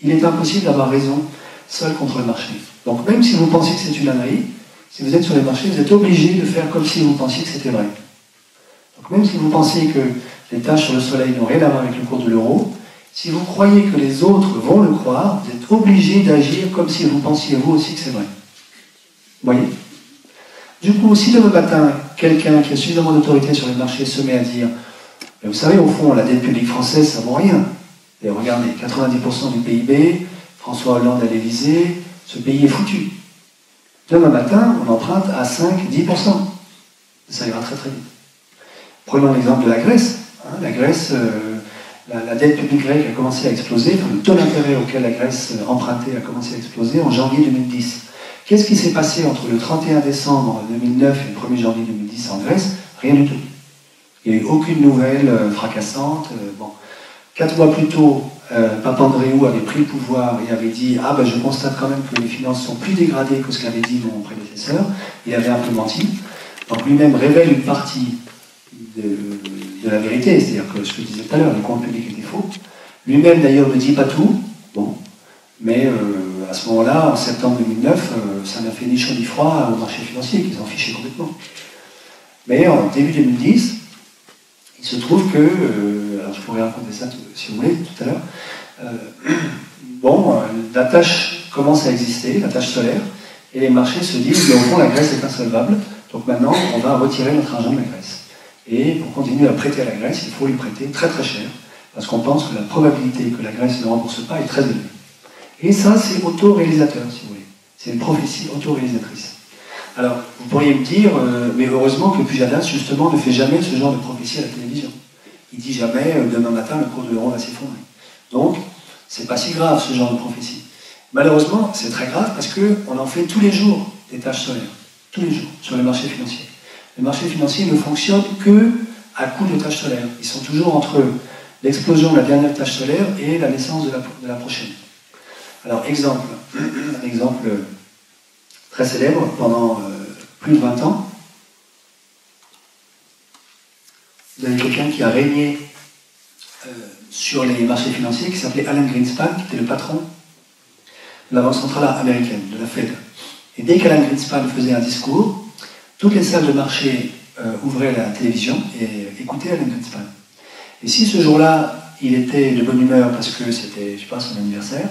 Il est impossible d'avoir raison seul contre le marché. Donc même si vous pensez que c'est une ânerie, si vous êtes sur les marchés, vous êtes obligé de faire comme si vous pensiez que c'était vrai. Donc même si vous pensez que les taches sur le Soleil n'ont rien à voir avec le cours de l'euro, si vous croyez que les autres vont le croire, vous êtes obligé d'agir comme si vous pensiez vous aussi que c'est vrai. Vous voyez? Du coup, si demain matin, quelqu'un qui a suffisamment d'autorité sur les marchés se met à dire « Vous savez, au fond, la dette publique française, ça ne vaut rien. Et regardez, 90% du PIB, François Hollande à l'Élysée, ce pays est foutu. Demain matin, on emprunte à 5-10%. Ça ira très très vite. Prenons l'exemple de la Grèce. La Grèce... La dette publique grecque a commencé à exploser, enfin, le taux d'intérêt auquel la Grèce empruntait a commencé à exploser en janvier 2010. Qu'est-ce qui s'est passé entre le 31 décembre 2009 et le 1er janvier 2010 en Grèce? Rien du tout. Il n'y a eu aucune nouvelle fracassante. Bon. 4 mois plus tôt, Papandréou avait pris le pouvoir et avait dit « Ah ben je constate quand même que les finances sont plus dégradées que ce qu'avait dit mon prédécesseur. » Il avait un peu menti. Donc lui-même révèle une partie de la vérité, c'est-à-dire que ce que je disais tout à l'heure, les comptes publics étaient faux. Lui-même d'ailleurs ne dit pas tout, bon, mais à ce moment-là, en septembre 2009, ça n'a fait ni chaud ni froid au marché financier, qu'ils en fichaient complètement. Mais en début 2010, il se trouve que, alors je pourrais raconter ça si vous voulez tout à l'heure, bon, la tâche commence à exister, la tâche solaire, et les marchés se disent, mais au fond la Grèce est insolvable, donc maintenant on va retirer notre argent de la Grèce. Et pour continuer à prêter à la Grèce, il faut lui prêter très très cher, parce qu'on pense que la probabilité que la Grèce ne rembourse pas est très élevée. Et ça, c'est auto-réalisateur, si vous voulez. C'est une prophétie auto-réalisatrice. Alors, vous pourriez me dire, mais heureusement que Pujadas, justement, ne fait jamais ce genre de prophétie à la télévision. Il dit jamais, demain matin, le cours de l'euro va s'effondrer. Donc, c'est pas si grave, ce genre de prophétie. Malheureusement, c'est très grave parce qu'on en fait tous les jours des tâches solaires. Tous les jours, sur les marchés financiers. Les marchés financiers ne fonctionnent que à coup de tâches solaires. Ils sont toujours entre l'explosion de la dernière tâche solaire et la naissance de la prochaine. Alors, un exemple très célèbre, pendant plus de 20 ans, vous avez quelqu'un qui a régné sur les marchés financiers, qui s'appelait Alan Greenspan, qui était le patron de la Banque centrale américaine, de la Fed. Et dès qu'Alan Greenspan faisait un discours, toutes les salles de marché ouvraient la télévision et écoutaient Alan Greenspan. Et si ce jour-là, il était de bonne humeur parce que c'était, je sais pas, son anniversaire,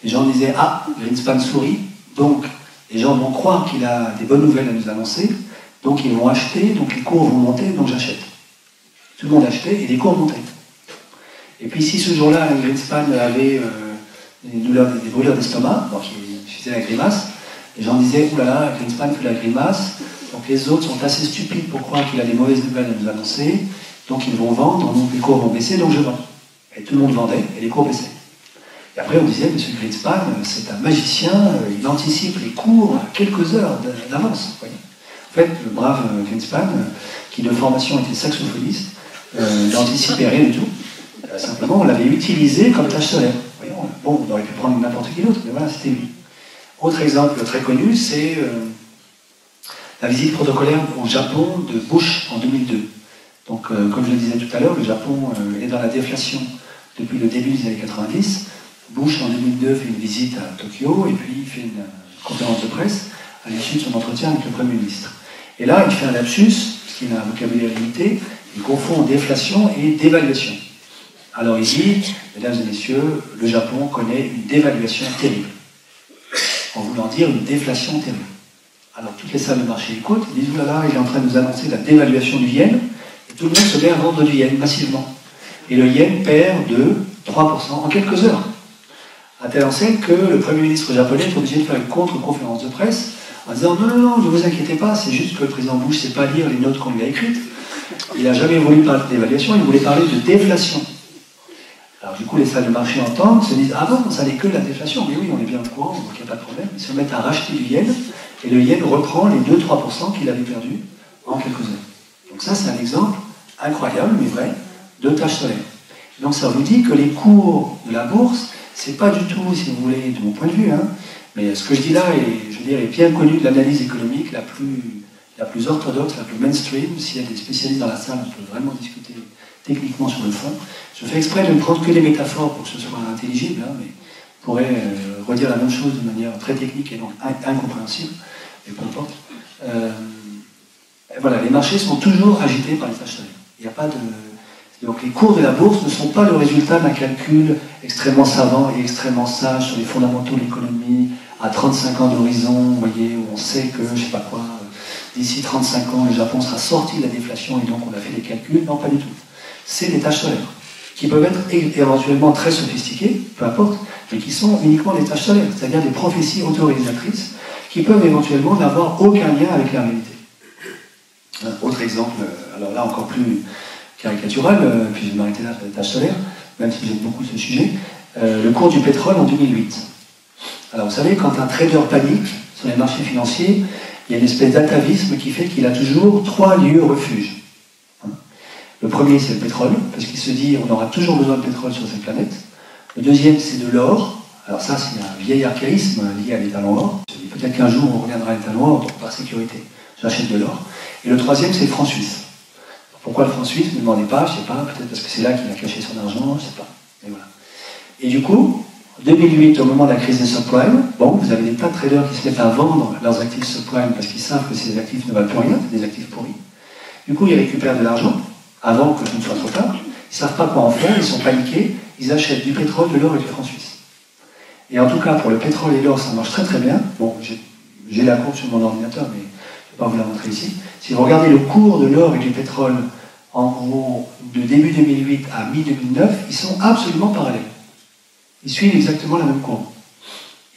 les gens disaient « Ah, Greenspan sourit, donc les gens vont croire qu'il a des bonnes nouvelles à nous annoncer, donc ils vont acheter, donc les cours vont monter, donc j'achète. » Tout le monde achetait et les cours montaient. Et puis si ce jour-là, Alan Greenspan avait des brûlures d'estomac, donc il faisait la grimace, les gens disaient « Ouh là là, Greenspan fait la grimace, donc les autres sont assez stupides pour croire qu'il a des mauvaises nouvelles à nous annoncer, donc ils vont vendre, donc les cours vont baisser, donc je vends. » Et tout le monde vendait et les cours baissaient. Et après, on disait, M. Greenspan, c'est un magicien, il anticipe les cours à quelques heures d'avance. En fait, le brave Greenspan, qui de formation était saxophoniste, n'anticipait rien du tout. Simplement, on l'avait utilisé comme tâche solaire. Voyons, bon, on aurait pu prendre n'importe qui d'autre, mais voilà, c'était lui. Autre exemple très connu, c'est la visite protocolaire au Japon de Bush en 2002. Donc, comme je le disais tout à l'heure, le Japon est dans la déflation depuis le début des années 90. Bush, en 2002, fait une visite à Tokyo et puis il fait une conférence de presse à l'issue de son entretien avec le Premier ministre. Et là, il fait un lapsus, parce qu'il a un vocabulaire limité, il confond déflation et dévaluation. Alors il dit, mesdames et messieurs, le Japon connaît une dévaluation terrible. En voulant dire une déflation terrible. Alors toutes les salles de marché écoutent, ils disent, oulala, il est en train de nous annoncer la dévaluation du yen, et tout le monde se met à vendre du yen massivement. Et le yen perd de 3% en quelques heures. À telle enseigne que le Premier ministre japonais est obligé de faire une contre-conférence de presse en disant non, non, non, ne vous inquiétez pas, c'est juste que le président Bush ne sait pas lire les notes qu'on lui a écrites. Il n'a jamais voulu parler d'évaluation, il voulait parler de déflation. Alors du coup, les salles de marché entendent, se disent ah bon, ça n'est que la déflation. Mais oui, on est bien au courant, donc il n'y a pas de problème. Ils se mettent à racheter du yen et le yen reprend les 2-3% qu'il avait perdus en quelques heures. Donc ça, c'est un exemple incroyable, mais vrai, de tâche solaire. Donc ça vous dit que les cours de la bourse, c'est pas du tout, si vous voulez, de mon point de vue, hein, mais ce que je dis là est, je veux dire, est bien connu de l'analyse économique la plus orthodoxe, la plus mainstream. S'il y a des spécialistes dans la salle, on peut vraiment discuter techniquement sur le fond. Je fais exprès de ne prendre que des métaphores pour que ce soit intelligible, hein, mais on pourrait redire la même chose de manière très technique et donc incompréhensible, mais peu importe. Voilà, les marchés sont toujours agités par les tâches solaires. Il n'y a pas de... Donc les cours de la bourse ne sont pas le résultat d'un calcul extrêmement savant et extrêmement sage sur les fondamentaux de l'économie, à 35 ans d'horizon, vous voyez, où on sait que, je ne sais pas quoi, d'ici 35 ans, le Japon sera sorti de la déflation et donc on a fait des calculs. Non, pas du tout. C'est des tâches solaires, qui peuvent être éventuellement très sophistiquées, peu importe, mais qui sont uniquement des tâches solaires, c'est-à-dire des prophéties autoréalisatrices qui peuvent éventuellement n'avoir aucun lien avec la réalité. Un autre exemple, alors là encore plus caricatural, puis je vais m'arrêter là sur les tâches solaires, même si j'aime beaucoup ce sujet, le cours du pétrole en 2008. Alors vous savez, quand un trader panique sur les marchés financiers, il y a une espèce d'atavisme qui fait qu'il a toujours 3 lieux refuge. Le premier, c'est le pétrole, parce qu'il se dit on aura toujours besoin de pétrole sur cette planète. Le deuxième, c'est de l'or. Alors ça, c'est un vieil archaïsme lié à l'étalon or. Peut-être qu'un jour, on reviendra à l'étalon or, donc par sécurité, j'achète de l'or. Et le troisième, c'est le franc suisse. Pourquoi le franc suisse? Ne me demandez pas, je ne sais pas, peut-être parce que c'est là qu'il a caché son argent, je ne sais pas. Mais voilà. Et du coup, en 2008, au moment de la crise des subprimes, bon, vous avez des tas de traders qui se mettent à vendre leurs actifs subprimes parce qu'ils savent que ces actifs ne valent plus rien, c'est des actifs pourris. Du coup, ils récupèrent de l'argent avant que tout ne soit trop tard. Ils ne savent pas quoi en faire, ils sont paniqués, ils achètent du pétrole, de l'or et du franc suisse. Et en tout cas, pour le pétrole et l'or, ça marche très très bien. Bon, j'ai la courbe sur mon ordinateur, mais je ne vais pas vous la montrer ici. Si vous regardez le cours de l'or et du pétrole, en gros, de début 2008 à mi-2009, ils sont absolument parallèles. Ils suivent exactement la même courbe.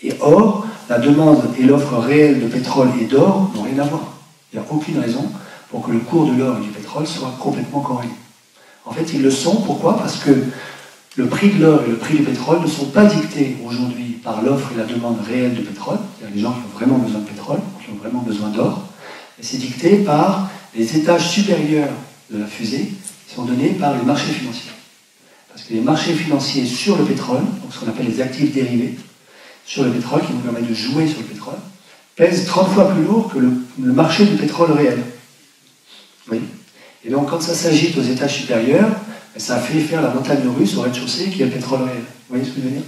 Et or, la demande et l'offre réelle de pétrole et d'or n'ont rien à voir. Il n'y a aucune raison pour que le cours de l'or et du pétrole soient complètement corrélés. En fait, ils le sont. Pourquoi? Parce que le prix de l'or et le prix du pétrole ne sont pas dictés aujourd'hui par l'offre et la demande réelle de pétrole, c'est-à-dire les gens qui ont vraiment besoin de pétrole, qui ont vraiment besoin d'or, mais c'est dicté par les étages supérieurs de la fusée qui sont donnés par les marchés financiers. Parce que les marchés financiers sur le pétrole, donc ce qu'on appelle les actifs dérivés, sur le pétrole, qui nous permettent de jouer sur le pétrole, pèsent 30 fois plus lourd que le marché du pétrole réel. Oui. Et donc quand ça s'agite aux étages supérieurs, ça fait faire la montagne russe au rez-de-chaussée qui est le pétrole réel. Vous voyez ce que je veux dire?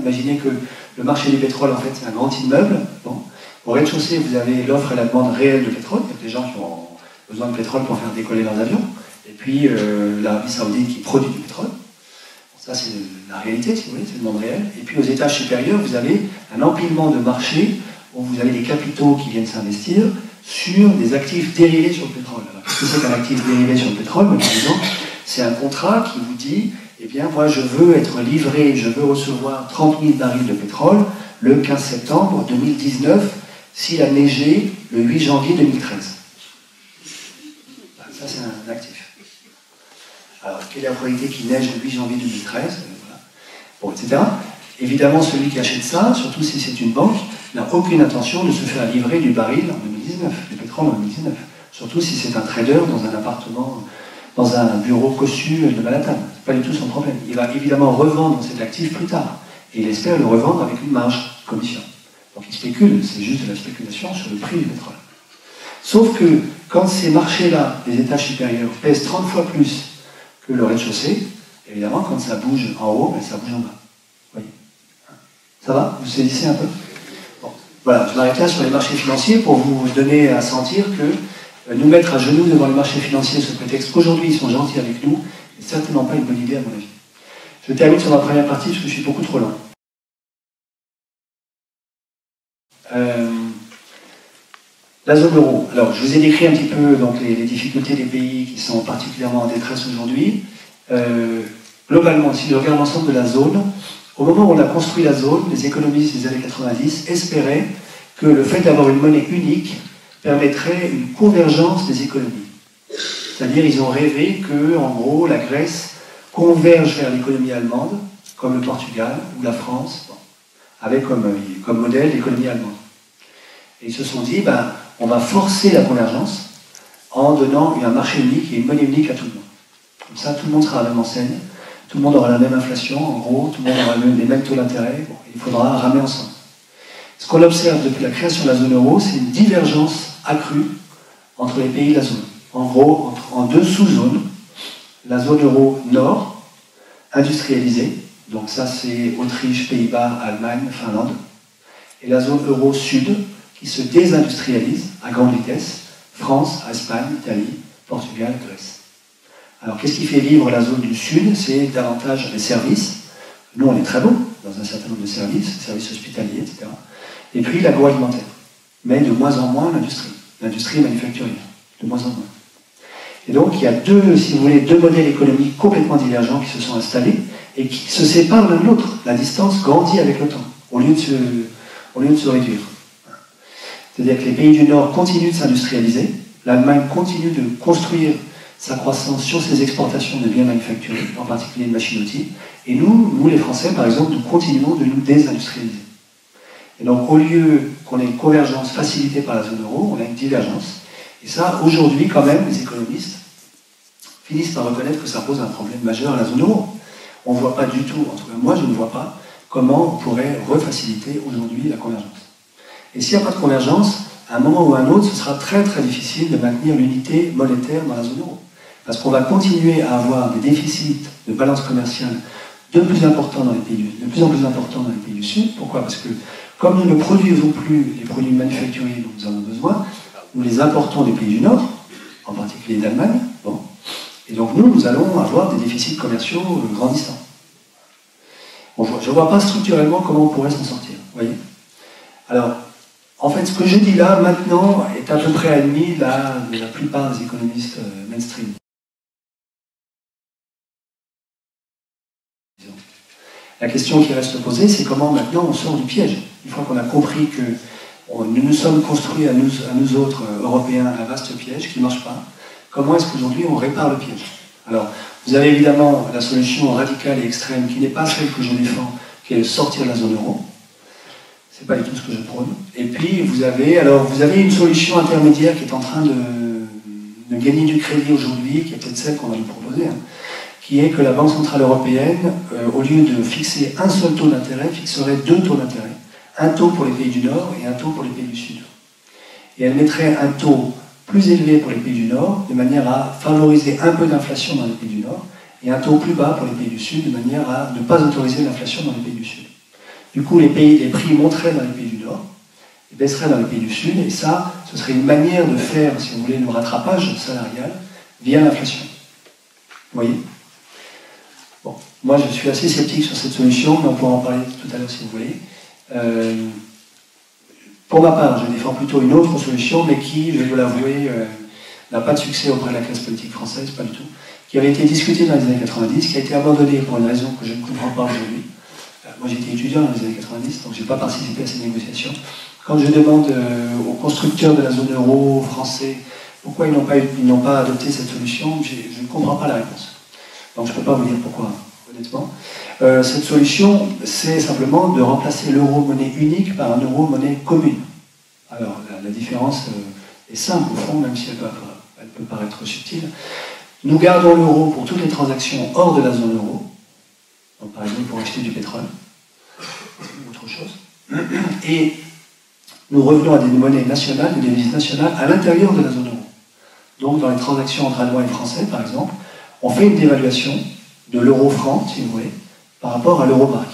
Imaginez que le marché du pétrole, en fait, c'est un grand immeuble. Bon. Au rez-de-chaussée, vous avez l'offre et la demande réelle de pétrole. Il y a des gens qui ont besoin de pétrole pour faire décoller leurs avions. Et puis l'Arabie Saoudite qui produit du pétrole. Ça, c'est la réalité, si vous voulez, c'est le monde réel. Et puis aux étages supérieurs, vous avez un empilement de marchés où vous avez des capitaux qui viennent s'investir sur des actifs dérivés sur le pétrole. Alors, qu'est-ce que c'est qu'un actif dérivé sur le pétrole? Par exemple, c'est un contrat qui vous dit, eh bien, moi, je veux être livré, je veux recevoir 30 000 barils de pétrole le 15 septembre 2019 s'il a neigé le 8 janvier 2013. Ça, c'est un actif. Alors, quelle est la probabilité qu'il neige le 8 janvier 2013 voilà. Bon, etc. Évidemment, celui qui achète ça, surtout si c'est une banque, n'a aucune intention de se faire livrer du baril en 2019, du pétrole en 2019. Surtout si c'est un trader dans un appartement, dans un bureau cossu de Manhattan. C'est pas du tout son problème. Il va évidemment revendre cet actif plus tard. Et il espère le revendre avec une marge, commission. Donc il spécule, c'est juste de la spéculation sur le prix du pétrole. Sauf que quand ces marchés-là, les étages supérieurs, pèsent 30 fois plus que le rez-de-chaussée, évidemment, quand ça bouge en haut, ça bouge en bas. Vous voyez? Ça va? Vous saisissez un peu? Bon. Voilà, je m'arrête là sur les marchés financiers pour vous donner à sentir que nous mettre à genoux devant les marchés financiers sous prétexte qu'aujourd'hui ils sont gentils avec nous, n'est certainement pas une bonne idée à mon avis. Je termine sur ma première partie parce que je suis beaucoup trop lent. La zone euro. Alors, je vous ai décrit un petit peu donc, les difficultés des pays qui sont particulièrement en détresse aujourd'hui. Globalement, si je regarde l'ensemble de la zone, au moment où on a construit la zone, les économistes des années 90 espéraient que le fait d'avoir une monnaie unique permettrait une convergence des économies. C'est-à-dire, ils ont rêvé que, en gros, la Grèce converge vers l'économie allemande, comme le Portugal ou la France, bon, avec comme modèle l'économie allemande. Et ils se sont dit, ben, on va forcer la convergence en donnant un marché unique et une monnaie unique à tout le monde. Comme ça, tout le monde sera à la même enseigne, tout le monde aura la même inflation, en gros, tout le monde aura les mêmes taux d'intérêt, bon, il faudra ramer ensemble. Ce qu'on observe depuis la création de la zone euro, c'est une divergence accrue entre les pays de la zone. En gros, en deux sous-zones, la zone euro nord, industrialisée, donc ça c'est Autriche, Pays-Bas, Allemagne, Finlande, et la zone euro sud, qui se désindustrialise à grande vitesse, France, Espagne, Italie, Portugal, Grèce. Alors qu'est-ce qui fait vivre la zone du sud? C'est davantage les services. Nous on est très bon dans un certain nombre de services hospitaliers, etc. Et puis l'agroalimentaire. Mais de moins en moins l'industrie manufacturière, de moins en moins. Et donc il y a si vous voulez, deux modèles économiques complètement divergents qui se sont installés et qui se séparent l'un de l'autre. La distance grandit avec le temps, au lieu de se réduire. C'est-à-dire que les pays du Nord continuent de s'industrialiser, l'Allemagne continue de construire sa croissance sur ses exportations de biens manufacturés, en particulier de machines-outils, et nous les Français, par exemple, nous continuons de nous désindustrialiser. Et donc, au lieu qu'on ait une convergence facilitée par la zone euro, on a une divergence. Et ça, aujourd'hui, quand même, les économistes finissent par reconnaître que ça pose un problème majeur à la zone euro. On ne voit pas du tout, en tout cas moi je ne vois pas, comment on pourrait refaciliter aujourd'hui la convergence. Et s'il n'y a pas de convergence, à un moment ou à un autre, ce sera très très difficile de maintenir l'unité monétaire dans la zone euro. Parce qu'on va continuer à avoir des déficits de balance commerciale de plus en plus important dans les pays du Sud. Pourquoi? Parce que comme nous ne produisons plus les produits manufacturiers dont nous avons besoin, nous les importons des pays du Nord, en particulier d'Allemagne. Bon. Et donc nous allons avoir des déficits commerciaux grandissants. Bon, je ne vois pas structurellement comment on pourrait s'en sortir. Vous voyez? Alors, en fait, ce que je dis là, maintenant, est à peu près admis de la plupart des économistes mainstream. La question qui reste posée, c'est comment maintenant on sort du piège. Une fois qu'on a compris que nous nous sommes construits à nous autres, Européens, un vaste piège qui ne marche pas, comment est-ce qu'aujourd'hui on répare le piège? Alors, vous avez évidemment la solution radicale et extrême qui n'est pas celle que je défends, qui est de sortir de la zone euro. C'est pas du tout ce que je prône. Et puis, vous avez une solution intermédiaire qui est en train de gagner du crédit aujourd'hui, qui est peut-être celle qu'on va nous proposer, hein, qui est que la Banque Centrale Européenne, au lieu de fixer un seul taux d'intérêt, fixerait deux taux d'intérêt. Un taux pour les pays du Nord et un taux pour les pays du Sud. Et elle mettrait un taux plus élevé pour les pays du Nord, de manière à favoriser un peu d'inflation dans les pays du Nord, et un taux plus bas pour les pays du Sud, de manière à ne pas autoriser l'inflation dans les pays du Sud. Du coup, les prix monteraient dans les pays du Nord, et baisseraient dans les pays du Sud, et ça, ce serait une manière de faire, si vous voulez, le rattrapage salarial via l'inflation. Vous voyez? Bon, moi je suis assez sceptique sur cette solution, mais on pourra en parler tout à l'heure si vous voulez. Pour ma part, je défends plutôt une autre solution, mais qui, je dois l'avouer, n'a pas de succès auprès de la classe politique française, pas du tout, qui avait été discutée dans les années 90, qui a été abandonnée pour une raison que je ne comprends pas aujourd'hui. Moi j'étais étudiant dans les années 90, donc je n'ai pas participé à ces négociations. Quand je demande aux constructeurs de la zone euro français pourquoi ils n'ont pas adopté cette solution, je ne comprends pas la réponse. Donc je ne peux pas vous dire pourquoi, honnêtement. Cette solution, c'est simplement de remplacer l'euro-monnaie unique par un euro-monnaie commune. Alors la différence est simple au fond, même si elle peut paraître subtile. Nous gardons l'euro pour toutes les transactions hors de la zone euro, donc par exemple pour acheter du pétrole, ou autre chose, et nous revenons à des monnaies nationales, des devises nationales à l'intérieur de la zone euro. Donc dans les transactions entre Allemands et Français, par exemple, on fait une dévaluation de l'euro-franc, si vous voulez, par rapport à l'euro-mark.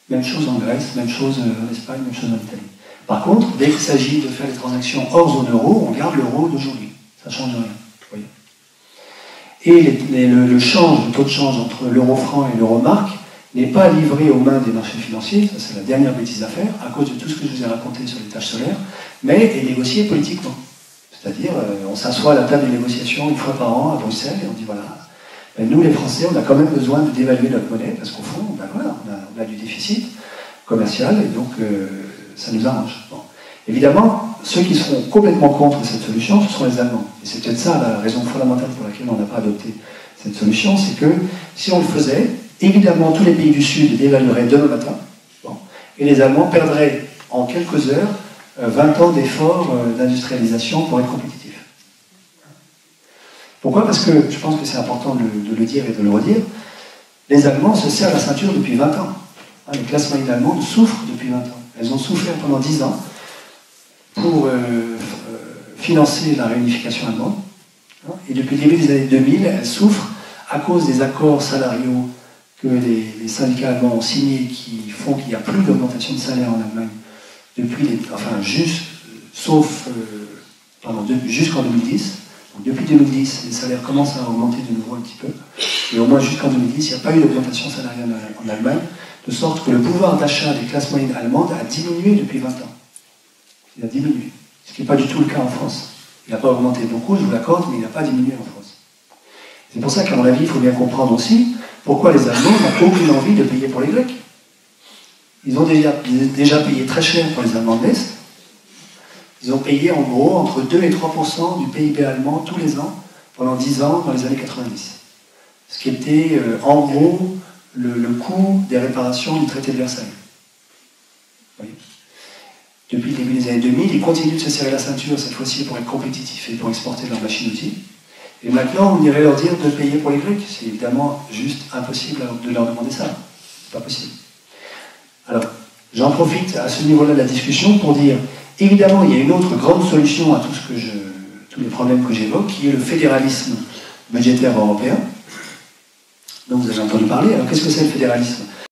Même chose en Grèce, même chose en Espagne, même chose en Italie. Par contre, dès qu'il s'agit de faire des transactions hors zone euro, on garde l'euro d'aujourd'hui. Ça ne change rien. Vous voyez. Et le taux de change entre l'euro-franc et l'euro-mark n'est pas livré aux mains des marchés financiers, ça c'est la dernière bêtise à faire, à cause de tout ce que je vous ai raconté sur les tâches solaires, mais est négocié politiquement. C'est-à-dire, on s'assoit à la table des négociations une fois par an à Bruxelles et on dit voilà, ben nous les Français, on a quand même besoin de dévaluer notre monnaie parce qu'au fond, ben voilà, on a du déficit commercial et donc ça nous arrange. Bon. Évidemment, ceux qui seront complètement contre cette solution, ce sont les Allemands. Et c'est peut-être ça la raison fondamentale pour laquelle on n'a pas adopté cette solution, c'est que si on le faisait, évidemment tous les pays du Sud dévalueraient demain matin, bon, et les Allemands perdraient en quelques heures 20 ans d'efforts d'industrialisation pour être compétitifs. Pourquoi? Parce que, je pense que c'est important de le dire et de le redire, les Allemands se serrent la ceinture depuis 20 ans. Les classes moyennes allemandes souffrent depuis 20 ans. Elles ont souffert pendant 10 ans pour financer la réunification allemande. Et depuis le début des années 2000, elles souffrent à cause des accords salariaux que les syndicats allemands ont signés qui font qu'il n'y a plus d'augmentation de salaire en Allemagne jusqu'en 2010. Donc, depuis 2010, les salaires commencent à augmenter de nouveau un petit peu. Et au moins jusqu'en 2010, il n'y a pas eu d'augmentation salariale en Allemagne, de sorte que le pouvoir d'achat des classes moyennes allemandes a diminué depuis 20 ans. Il a diminué. Ce qui n'est pas du tout le cas en France. Il n'a pas augmenté beaucoup, je vous l'accorde, mais il n'a pas diminué en France. C'est pour ça qu'à mon avis, il faut bien comprendre aussi pourquoi les Allemands n'ont aucune envie de payer pour les Grecs. Ils ont déjà payé très cher pour les Allemands de l'Est. Ils ont payé en gros entre 2 et 3% du PIB allemand tous les ans, pendant 10 ans, dans les années 90. Ce qui était en gros le coût des réparations du traité de Versailles. Vous voyez. Depuis le début des années 2000, ils continuent de se serrer la ceinture, cette fois-ci pour être compétitifs et pour exporter leurs machines-outils. Et maintenant, on irait leur dire de payer pour les Grecs. C'est évidemment juste impossible de leur demander ça. C'est pas possible. Alors, j'en profite à ce niveau-là de la discussion pour dire, évidemment, il y a une autre grande solution à tous les problèmes que j'évoque, qui est le fédéralisme budgétaire européen. dont vous avez entendu parler. Alors qu'est-ce que c'est le fédéralisme?